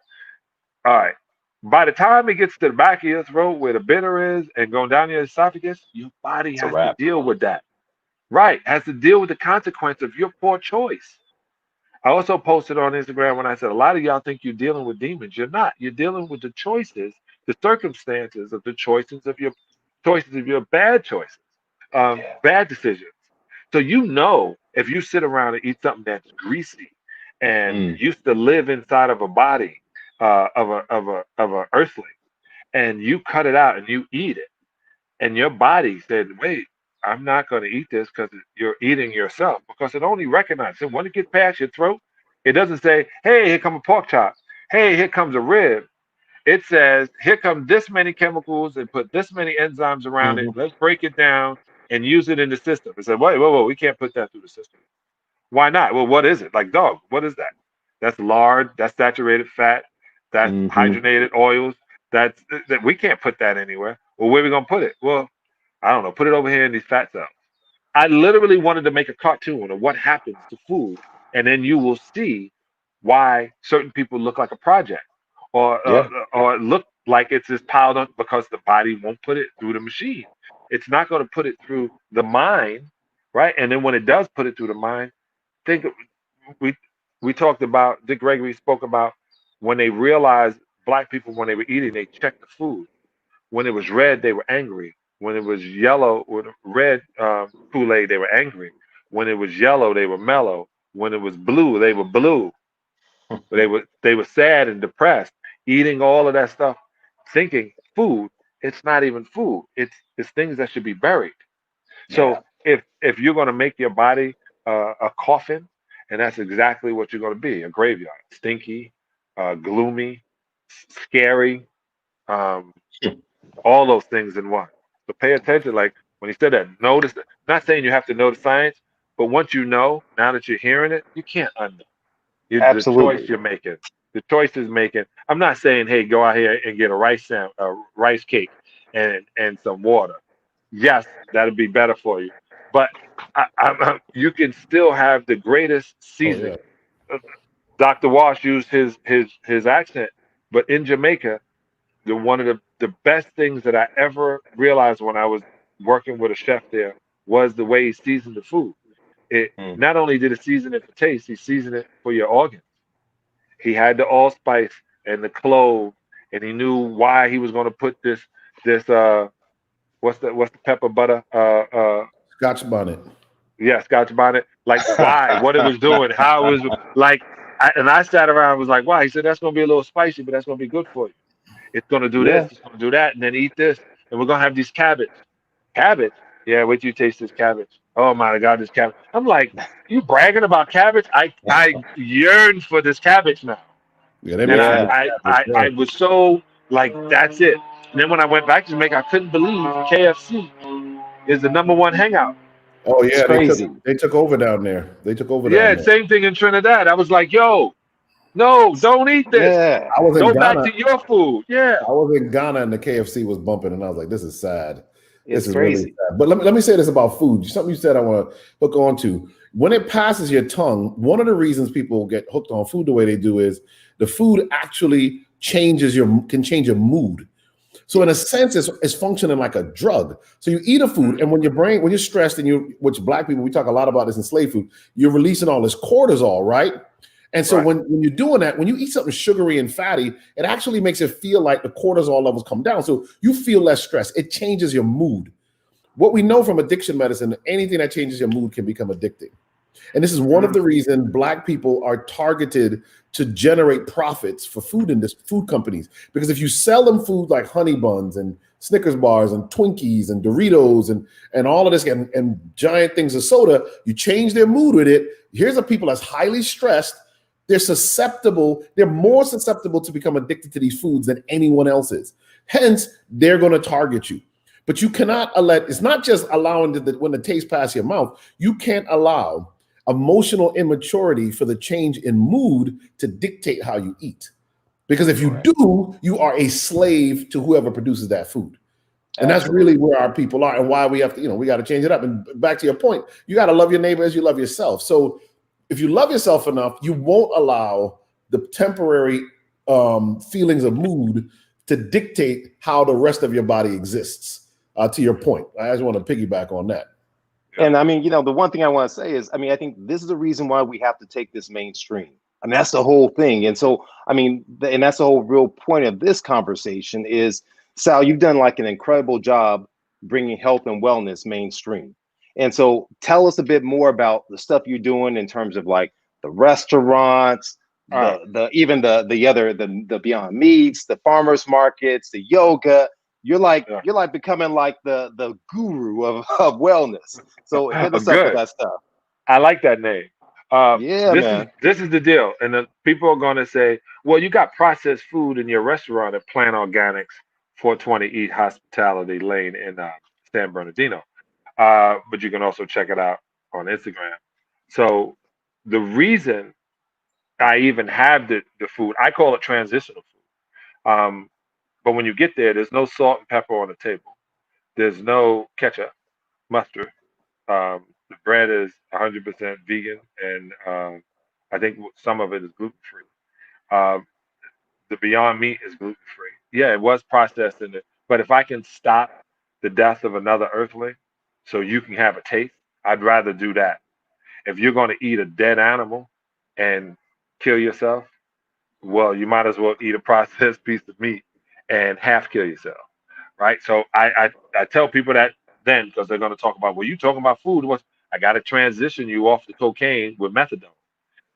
All right. By the time it gets to the back of your throat where the bitter is and going down your esophagus, your body It's a has to wrap. deal with that. Right. Has to deal with the consequence of your poor choice. I also posted on Instagram when I said a lot of y'all think you're dealing with demons. You're not. You're dealing with the choices, the circumstances of the choices of your bad choices, bad decisions. So you know if you sit around and eat something that's greasy and used to live inside of a body of a earthling, and you cut it out and you eat it, and your body said, "Wait, I'm not going to eat this because you're eating yourself." Because it only recognizes it when it gets past your throat. It doesn't say, "Hey, here comes a pork chop. Hey, here comes a rib." It says, "Here come this many chemicals and put this many enzymes around it. Let's break it down and use it in the system." It said, "Wait, whoa, whoa, we can't put that through the system." Why not? Well, what is it? Like, dog, what is that? That's lard, that's saturated fat, that's hydrogenated oils. That we can't put that anywhere. Well, where are we gonna put it? Well, I don't know. Put it over here in these fat cells. I literally wanted to make a cartoon of what happens to food, and then you will see why certain people look like a project, or look like it's just piled up because the body won't put it through the machine. It's not going to put it through the mind, right? And then when it does put it through the mind, think we we talked about Dick Gregory spoke about when they realized black people when they were eating, they checked the food. When it was red, they were angry. When it was yellow, with red Kool-Aid, they were angry. When it was yellow, they were mellow. When it was blue, they were blue. They were sad and depressed, eating all of that stuff, thinking food. It's not even food. It's things that should be buried. So if you're going to make your body a coffin, and that's exactly what you're going to be, a graveyard, stinky, gloomy, scary. Um, all those things in one. So pay attention. Like when he said that, notice. Not saying you have to know the science, but once you know, now that you're hearing it, you can't unknow. The choice Absolutely. you're making. The choice is making. I'm not saying, hey, go out here and get a rice cake, and some water. Yes, that'd be better for you. But you can still have the greatest oh yeah. seasoning. Dr. Walsh used his accent, but in Jamaica, one of the best things that I ever realized when I was working with a chef there was the way he seasoned the food. It not only did it season it for taste, he seasoned it for your organs. He had the allspice and the clove, and he knew why he was going to put this what's the pepper butter Scotch bonnet. yeah, Scotch bonnet, like why, what it was doing, how it was like. And I sat around and was like, why? He said that's going to be a little spicy, but that's going to be good for you. It's gonna do this, Yeah. it's gonna do that, and then eat this, and we're gonna have these cabbage. Cabbage? Yeah, wait till you taste this cabbage. Oh my God, this cabbage. I'm like, you bragging about cabbage? I yearn for this cabbage now. Yeah, they And make some Yeah. good cabbage. I was so like, that's it. And then when I went back to Jamaica, I couldn't believe KFC is the #1 hangout. Oh It's yeah, crazy. they took over down there. They took over down Yeah, there. same thing in Trinidad. I was like, yo, no, don't eat this. Yeah. I was in Go back Ghana. to your food. Yeah. I was in Ghana and the KFC was bumping, and I was like, "This is sad. This It's is really crazy. sad." But let me say this about food. Something you said I want to hook on to. When it passes your tongue, one of the reasons people get hooked on food the way they do is the food actually can change your mood. So in a sense, it's functioning like a drug. So you eat a food, and when you're stressed, which black people, we talk a lot about this in slave food, you're releasing all this cortisol, right? And so Right. when you're doing that, when you eat something sugary and fatty, it actually makes it feel like the cortisol levels come down. So you feel less stress. It changes your mood. What we know from addiction medicine, anything that changes your mood can become addicting. And this is one of the reasons Black people are targeted to generate profits for food companies. Because if you sell them food like honey buns and Snickers bars and Twinkies and Doritos and all of this and giant things of soda, you change their mood with it. Here's a people that's highly stressed. They're susceptible. They're more susceptible to become addicted to these foods than anyone else is. Hence, they're going to target you. But you cannot let, it's not just allowing when the taste pass your mouth, you can't allow emotional immaturity for the change in mood to dictate how you eat. Because if you do, you are a slave to whoever produces that food. And that's really where our people are and why we have to, we got to change it up. And back to your point, you got to love your neighbor as you love yourself. So if you love yourself enough, you won't allow the temporary feelings of mood to dictate how the rest of your body exists. To your point, I just want to piggyback on that. And I mean, the one thing I want to say is, I think this is the reason why we have to take this mainstream. I mean, that's the whole thing. And so, and that's the whole real point of this conversation is, Sal, you've done like an incredible job bringing health and wellness mainstream. And so tell us a bit more about the stuff you're doing in terms of like the restaurants, the Beyond Meats, the farmers markets, the yoga. You're like becoming like the guru of wellness. So hit us up with that stuff. I like that name. Man. This is the deal. And then people are going to say, well, you got processed food in your restaurant at Plant Organics, 420 Eat Hospitality Lane in San Bernardino. But you can also check it out on Instagram. So the reason I even have the food, I call it transitional food. But when you get there, there's no salt and pepper on the table. There's no ketchup, mustard. The bread is 100% vegan, and I think some of it is gluten-free. The Beyond Meat is gluten-free. Yeah, it was processed in it. But if I can stop the death of another earthling so you can have a taste, I'd rather do that. If you're going to eat a dead animal and kill yourself, well, you might as well eat a processed piece of meat and half kill yourself, right? So I tell people that then because they're going to talk about, well, you talking about food. I got to transition you off the cocaine with methadone.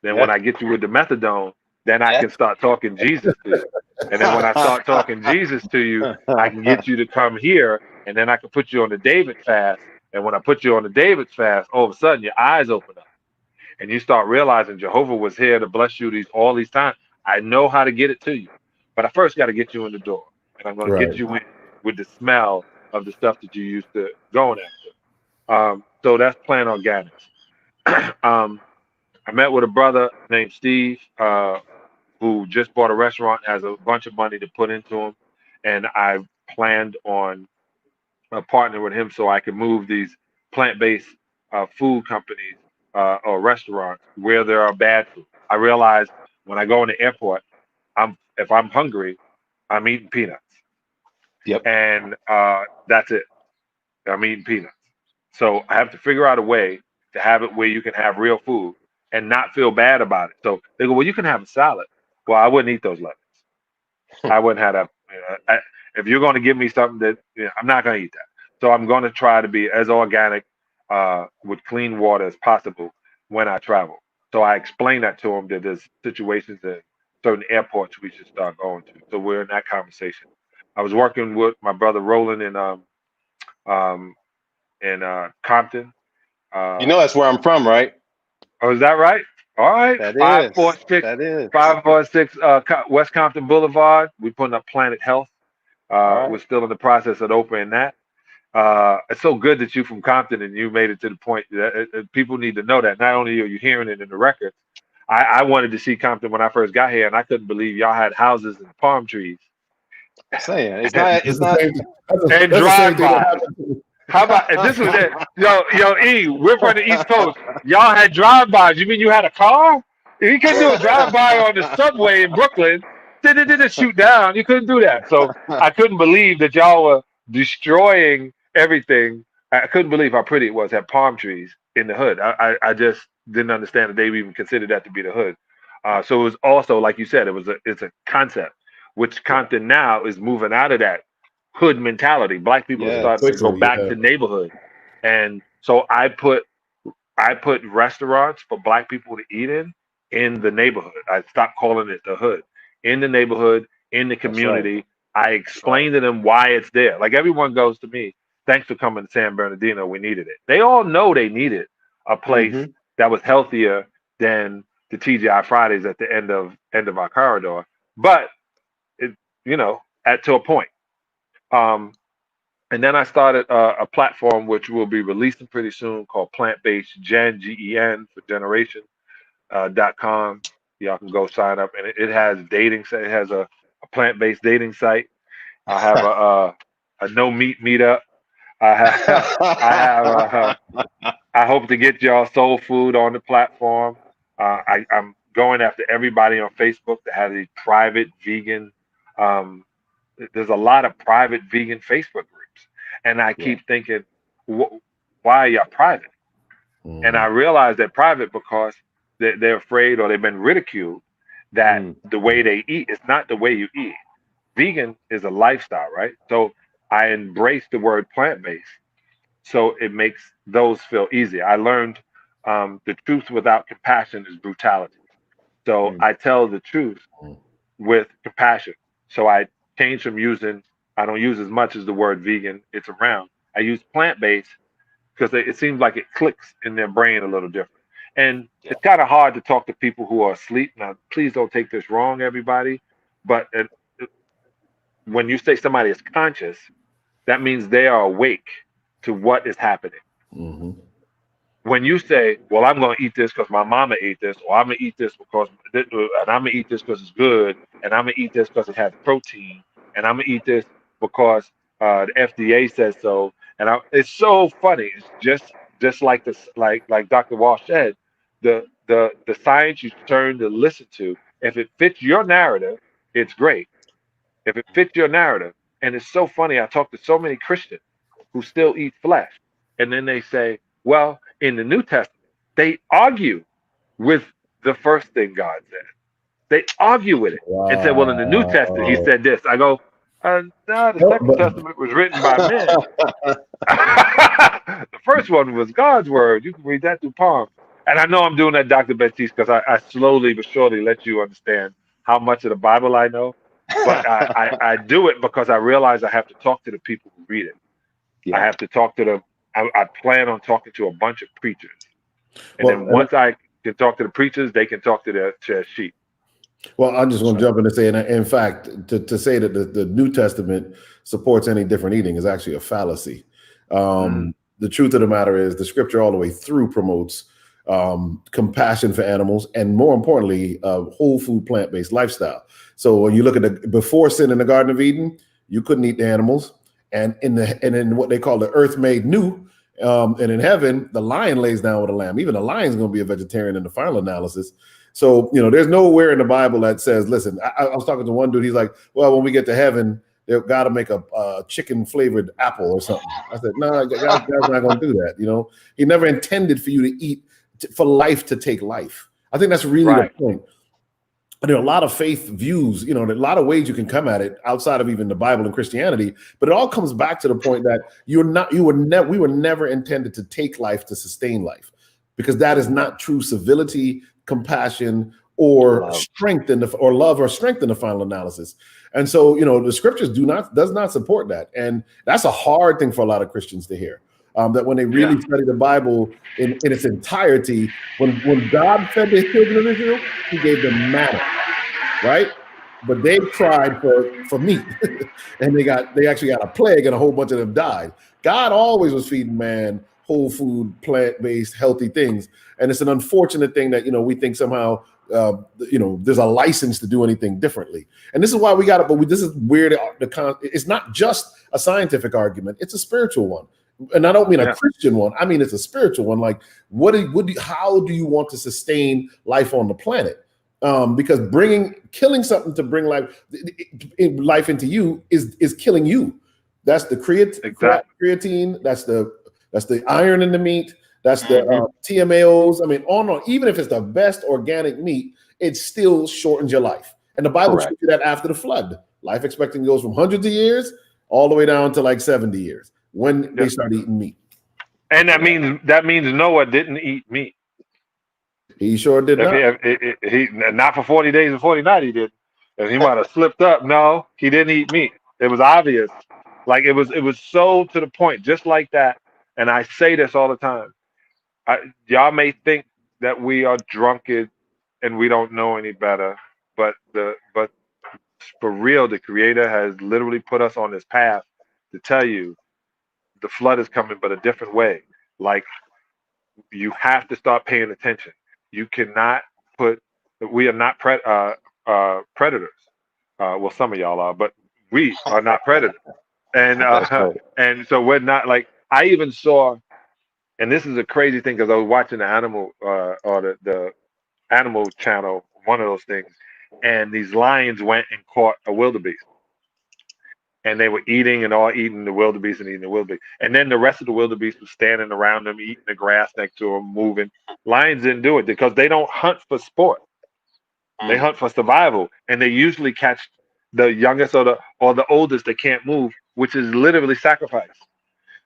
Then when I get you with the methadone, then I can start talking Jesus to you. And then when I start talking Jesus to you, I can get you to come here, and then I can put you on the David fast. And when I put you on the David fast, all of a sudden your eyes open up. And you start realizing Jehovah was here to bless you all these times. I know how to get it to you. But I first got to get you in the door. And I'm going to get you in with the smell of the stuff that you used to going after. So that's Plant Organics. I met with a brother named Steve who just bought a restaurant, has a bunch of money to put into him. And I planned on partnering with him so I can move these plant-based food companies or restaurants where there are bad food. I realize when I go in the airport, if I'm hungry, I'm eating peanuts. Yep. And that's it. I'm eating peanuts. So I have to figure out a way to have it where you can have real food and not feel bad about it. So they go, well, you can have a salad. Well, I wouldn't eat those lemons. I wouldn't have that. If you're going to give me something that I'm not going to eat that. So I'm going to try to be as organic with clean water as possible when I travel. So I explained that to them that there's situations at certain airports we should start going to. So we're in that conversation. I was working with my brother Roland in Compton. That's where I'm from, right? Oh, is that right? All right. That 546. That is 546 West Compton Boulevard. We're putting up Planet Health. We're still in the process of opening that. It's so good that you from Compton and you made it to the point that people need to know that. Not only are you hearing it in the records, I wanted to see Compton when I first got here, and I couldn't believe y'all had houses and palm trees. I'm saying it's not and drive-by. How about and this was it? Yo, E, we're from the East Coast. Y'all had drive-bys. You mean you had a car? You couldn't do a drive-by on the subway in Brooklyn. Did shoot down. You couldn't do that. So I couldn't believe that y'all were destroying everything. I couldn't believe how pretty it was. Had palm trees in the hood. I just didn't understand that they even considered that to be the hood. So it was also, like you said, it's a concept, which Compton now is moving out of that hood mentality. Black people are starting to go back to neighborhood. And so I put I put restaurants for Black people to eat in the neighborhood. I stopped calling it the hood. In the neighborhood, in the That's right. community, I explain to them why it's there. Like everyone goes to me, thanks for coming to San Bernardino. We needed it. They all know they needed a place Mm-hmm. that was healthier than the TGI Fridays at the end of our corridor. But it, at to a point. Um, and then I started a platform which will be releasing pretty soon called Plant Based Gen, GEN for Generation .com. Y'all can go sign up, and it has dating. It has a plant based dating site. I have a no meat meetup. I have I hope to get y'all soul food on the platform. I'm going after everybody on Facebook that has a private vegan. Um, there's a lot of private vegan Facebook groups, and I Yeah. keep thinking, why are y'all private? And I realize they're private because they're afraid or they've been ridiculed that the way they eat is not the way you eat. Vegan is a lifestyle, right? So I embrace the word plant-based. So it makes those feel easier. I learned the truth without compassion is brutality. So I tell the truth with compassion. So I change from I don't use as much as the word vegan, it's around. I use plant-based because it seems like it clicks in their brain a little different. And it's kind of hard to talk to people who are asleep. Now, please don't take this wrong, everybody. But when you say somebody is conscious, that means they are awake to what is happening. Mm-hmm. When you say, well, I'm going to eat this because my mama ate this, or I'm going to eat this because, and I'm going to eat this because it's good, and I'm going to eat this because it has protein, and I'm going to eat this because the FDA says so. And it's so funny. It's just like this, like Dr. Walsh said, the science you turn to listen to, if it fits your narrative, it's great. If it fits your narrative, and it's so funny. I talk to so many Christians who still eat flesh, and then they say, well, in the New Testament, they argue with the first thing God said. They argue with it and say, well, in the New Testament, he said this. I go, no, the Second Testament was written by men. The first one was God's word. You can read that through Palm. And I know I'm doing that, Dr. Batiste, because I slowly but surely let you understand how much of the Bible I know. But I do it because I realize I have to talk to the people who read it. I have to talk to them. I plan on talking to a bunch of preachers. And then once I can talk to the preachers, they can talk to their sheep. Well, I just want to jump in and say, and in fact, to say that the New Testament supports any different eating is actually a fallacy. The truth of the matter is the scripture all the way through promotes compassion for animals and, more importantly, whole food, plant-based lifestyle. So when you look at before sin in the Garden of Eden, you couldn't eat the animals. And in what they call the earth made new, and in heaven, the lion lays down with a lamb. Even the lion's going to be a vegetarian in the final analysis. So, there's nowhere in the Bible that says, listen, I was talking to one dude. He's like, well, when we get to heaven, they've got to make a chicken flavored apple or something. I said, no, God's not going to do that. He never intended for you to eat for life to take life. I think that's really the point. There are a lot of faith views, there are a lot of ways you can come at it outside of even the Bible and Christianity, but it all comes back to the point that we were never intended to take life to sustain life, because that is not true civility, compassion, or love. Strength or love or strength in the final analysis. And so, the scriptures does not support that. And that's a hard thing for a lot of Christians to hear. That when they really study the Bible in its entirety, when God fed the children of Israel, he gave them manna, right? But they cried for meat, and they actually got a plague, and a whole bunch of them died. God always was feeding man whole food, plant-based, healthy things, and it's an unfortunate thing that we think somehow there's a license to do anything differently. And this is why we got it. But this is weird. It's not just a scientific argument; it's a spiritual one. And I don't mean a Christian one. I mean, it's a spiritual one. Like, how do you want to sustain life on the planet? Because killing something to bring life into you is killing you. That's the creatine. That's the iron in the meat. That's the TMAOs. I mean, on. Even if it's the best organic meat, it still shortens your life. And the Bible shows you that after the flood, life expectancy goes from hundreds of years all the way down to like 70 years when they start eating meat. And that means Noah didn't eat meat. He sure did not. He not for 40 days and 40 nights he did. And he might have slipped up. No, he didn't eat meat. It was obvious. Like it was so to the point, just like that. And I say this all the time. Y'all may think that we are drunken and we don't know any better, but for real, the Creator has literally put us on this path to tell you the flood is coming, but a different way. Like you have to start paying attention. You cannot put. We are not predators. Well, some of y'all are, but we are not predators. And right. and so we're not like. I even saw, and this is a crazy thing because I was watching the animal or the animal channel, one of those things, and these lions went and caught a wildebeest. And they were eating and all eating the wildebeest and eating the wildebeest. And then the rest of the wildebeest was standing around them, eating the grass next to them, moving. Lions didn't do it because they don't hunt for sport. They hunt for survival. And they usually catch the youngest or the oldest that can't move, which is literally sacrifice.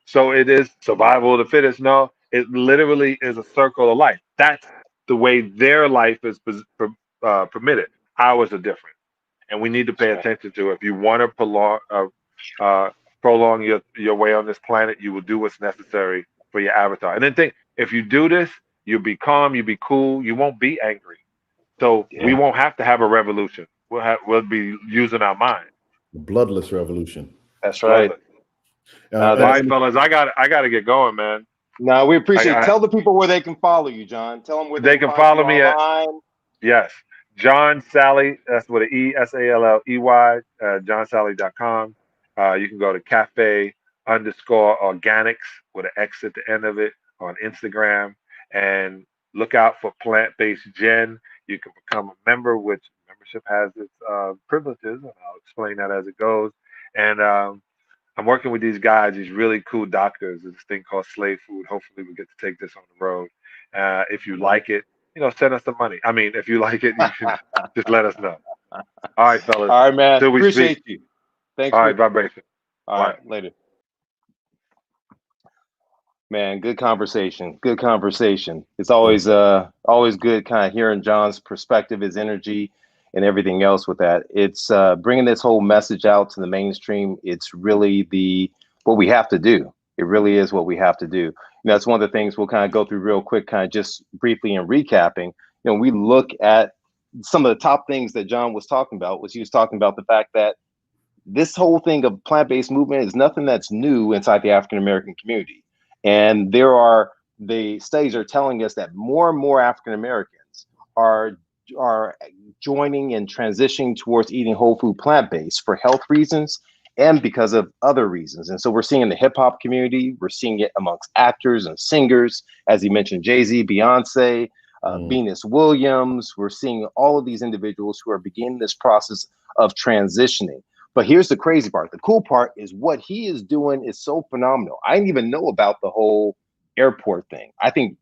So it is survival of the fittest. No, it literally is a circle of life. That's the way their life is permitted. Ours are different. And we need to pay attention to it. If you want to prolong your way on this planet, you will do what's necessary for your avatar. And then think, if you do this, you'll be calm, you'll be cool, you won't be angry. So we won't have to have a revolution. We'll be using our mind. Bloodless revolution. That's right. All right, fellas, I got to get going, man. No, we appreciate it. Tell the people where they can follow you, John. Tell them where they can follow me online. Yes. John Salley, that's with an E, Salley, johnsalley.com. You can go to cafe_organics with an X at the end of it on Instagram and look out for plant-based gen. You can become a member, which membership has its privileges, and I'll explain that as it goes. And I'm working with these guys, these really cool doctors, this thing called Slave Food. Hopefully we get to take this on the road. If you like it, send us some money. I mean, if you like it, you can just let us know. All right, fellas. All right, man. Appreciate you. Thanks. All right, vibration. All right, later. Man, good conversation. Good conversation. It's always good kind of hearing John's perspective, his energy, and everything else with that. It's bringing this whole message out to the mainstream. It's really what we have to do. It really is what we have to do. That's one of the things we'll kind of go through real quick, kind of just briefly and recapping. We look at some of the top things that John was talking about. He was talking about the fact that this whole thing of plant-based movement is nothing that's new inside the African-American community. And the studies are telling us that more and more African-Americans are joining and transitioning towards eating whole food plant-based for health reasons and because of other reasons. And so we're seeing in the hip hop community, we're seeing it amongst actors and singers, as he mentioned, Jay-Z, Beyonce, Venus Williams. We're seeing all of these individuals who are beginning this process of transitioning. But here's the crazy part. The cool part is what he is doing is so phenomenal. I didn't even know about the whole airport thing. I think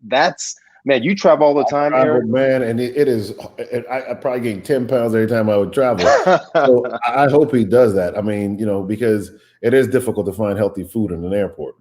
man, you travel all the time, Eric. Man, and it is. I probably gain 10 pounds every time I would travel. So I hope he does that. I mean, because it is difficult to find healthy food in an airport.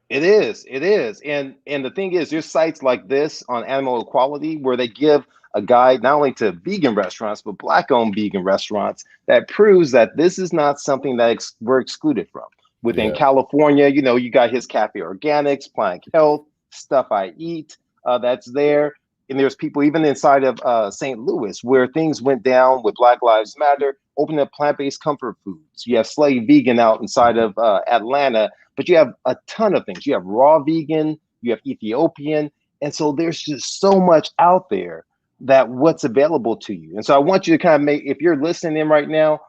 It is. And the thing is, there's sites like this on Animal Equality where they give a guide not only to vegan restaurants, but Black-owned vegan restaurants that proves that this is not something that we're excluded from. Within California, you got his Cafe Organics, Planet Health, Stuff I Eat, that's there. And there's people even inside of St. Louis where things went down with Black Lives Matter, opening up plant-based comfort foods. You have Slave Vegan out inside of Atlanta, but you have a ton of things. You have raw vegan, you have Ethiopian. And so there's just so much out there that what's available to you. And so I want you to kind of if you're listening in right now,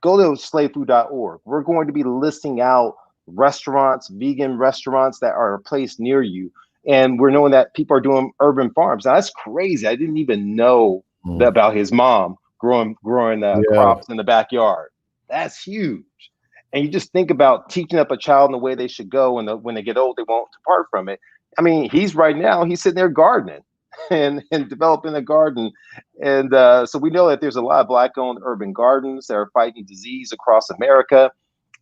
go to slavefood.org. We're going to be listing out restaurants, vegan restaurants that are placed near you. And we're knowing that people are doing urban farms. Now, that's crazy. I didn't even know about his mom growing crops in the backyard. That's huge. And you just think about teaching up a child in the way they should go, and when they get old, they won't depart from it. I mean, he's sitting there gardening and developing a garden. And so we know that there's a lot of Black-owned urban gardens that are fighting disease across America.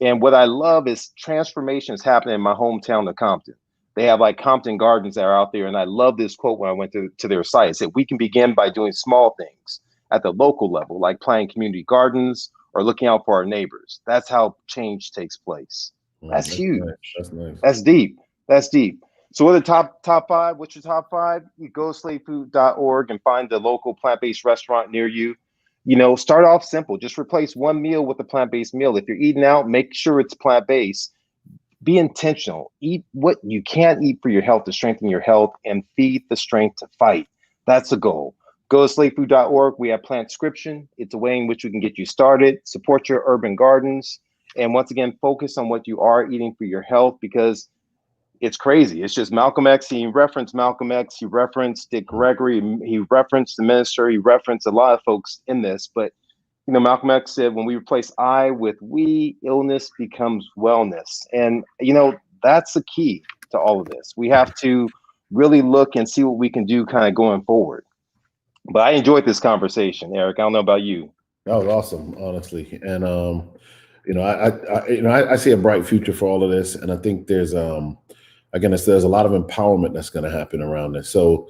And what I love is transformation is happening in my hometown of Compton. They have like Compton Gardens that are out there. And I love this quote when I went to their site. It said, we can begin by doing small things at the local level, like planting community gardens or looking out for our neighbors. That's how change takes place. That's huge. Nice. That's nice. That's deep. That's deep. So what are the top five? What's your top five? You go to slavefood.org and find the local plant-based restaurant near you. You know, start off simple. Just replace one meal with a plant-based meal. If you're eating out, make sure it's plant-based. Be intentional. Eat what you can eat for your health to strengthen your health and feed the strength to fight. That's the goal. Go to slavefood.org. We have Plantscription. It's a way in which we can get you started. Support your urban gardens. And once again, focus on what you are eating for your health, because it's crazy. It's just Malcolm X. He referenced Malcolm X. He referenced Dick Gregory. He referenced the minister. He referenced a lot of folks in this. But, you know, Malcolm X said, when we replace I with we, illness becomes wellness. And, you know, that's the key to all of this. We have to really look and see what we can do kind of going forward. But I enjoyed this conversation, Eric. I don't know about you. That was awesome, honestly. And, you know, I see a bright future for all of this. And I think there's, again, there's a lot of empowerment that's going to happen around this. So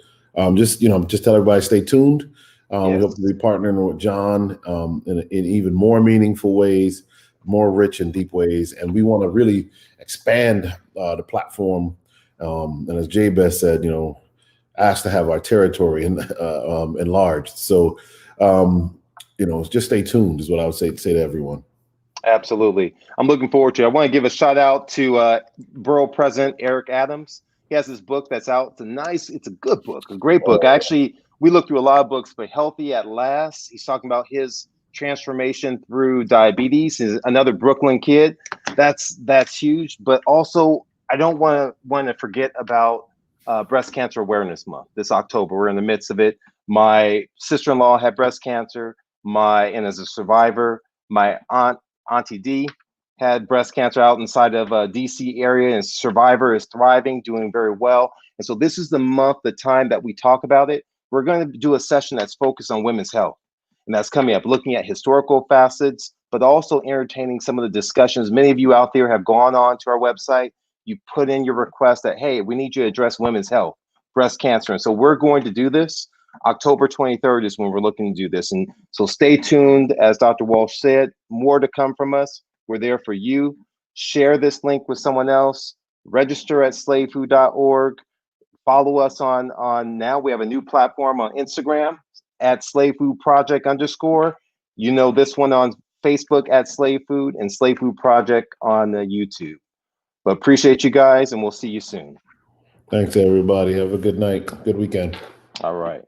just tell everybody, stay tuned. We hope to be partnering with John in even more meaningful ways, more rich and deep ways. And we want to really expand the platform. And as Jabez said, you know, asked to have our territory enlarged. So, you know, just stay tuned is what I would say to everyone. Absolutely. I'm looking forward to it. I want to give a shout out to Borough President Eric Adams. He has this book that's out. It's a good book, a great book. We looked through a lot of books, but Healthy at Last. He's talking about his transformation through diabetes. He's another Brooklyn kid. That's huge. But also, I don't want to forget about Breast Cancer Awareness Month this October. We're in the midst of it. My sister-in-law had breast cancer. And as a survivor, my Auntie D had breast cancer out inside of DC area, and survivor is thriving, doing very well. And so this is the month, the time that we talk about it. We're going to do a session that's focused on women's health. And that's coming up, looking at historical facets, but also entertaining some of the discussions. Many of you out there have gone on to our website. You put in your request that, hey, we need you to address women's health, breast cancer. And so we're going to do this. October 23rd is when we're looking to do this. And so stay tuned. As Dr. Walsh said, more to come from us. We're there for you. Share this link with someone else. Register at slavefood.org. Follow us on now. We have a new platform on Instagram at slavefoodproject_. You know, this one on Facebook at Slave Food, and Slave Food Project on YouTube. But appreciate you guys, and we'll see you soon. Thanks, everybody. Have a good night. Good weekend. All right.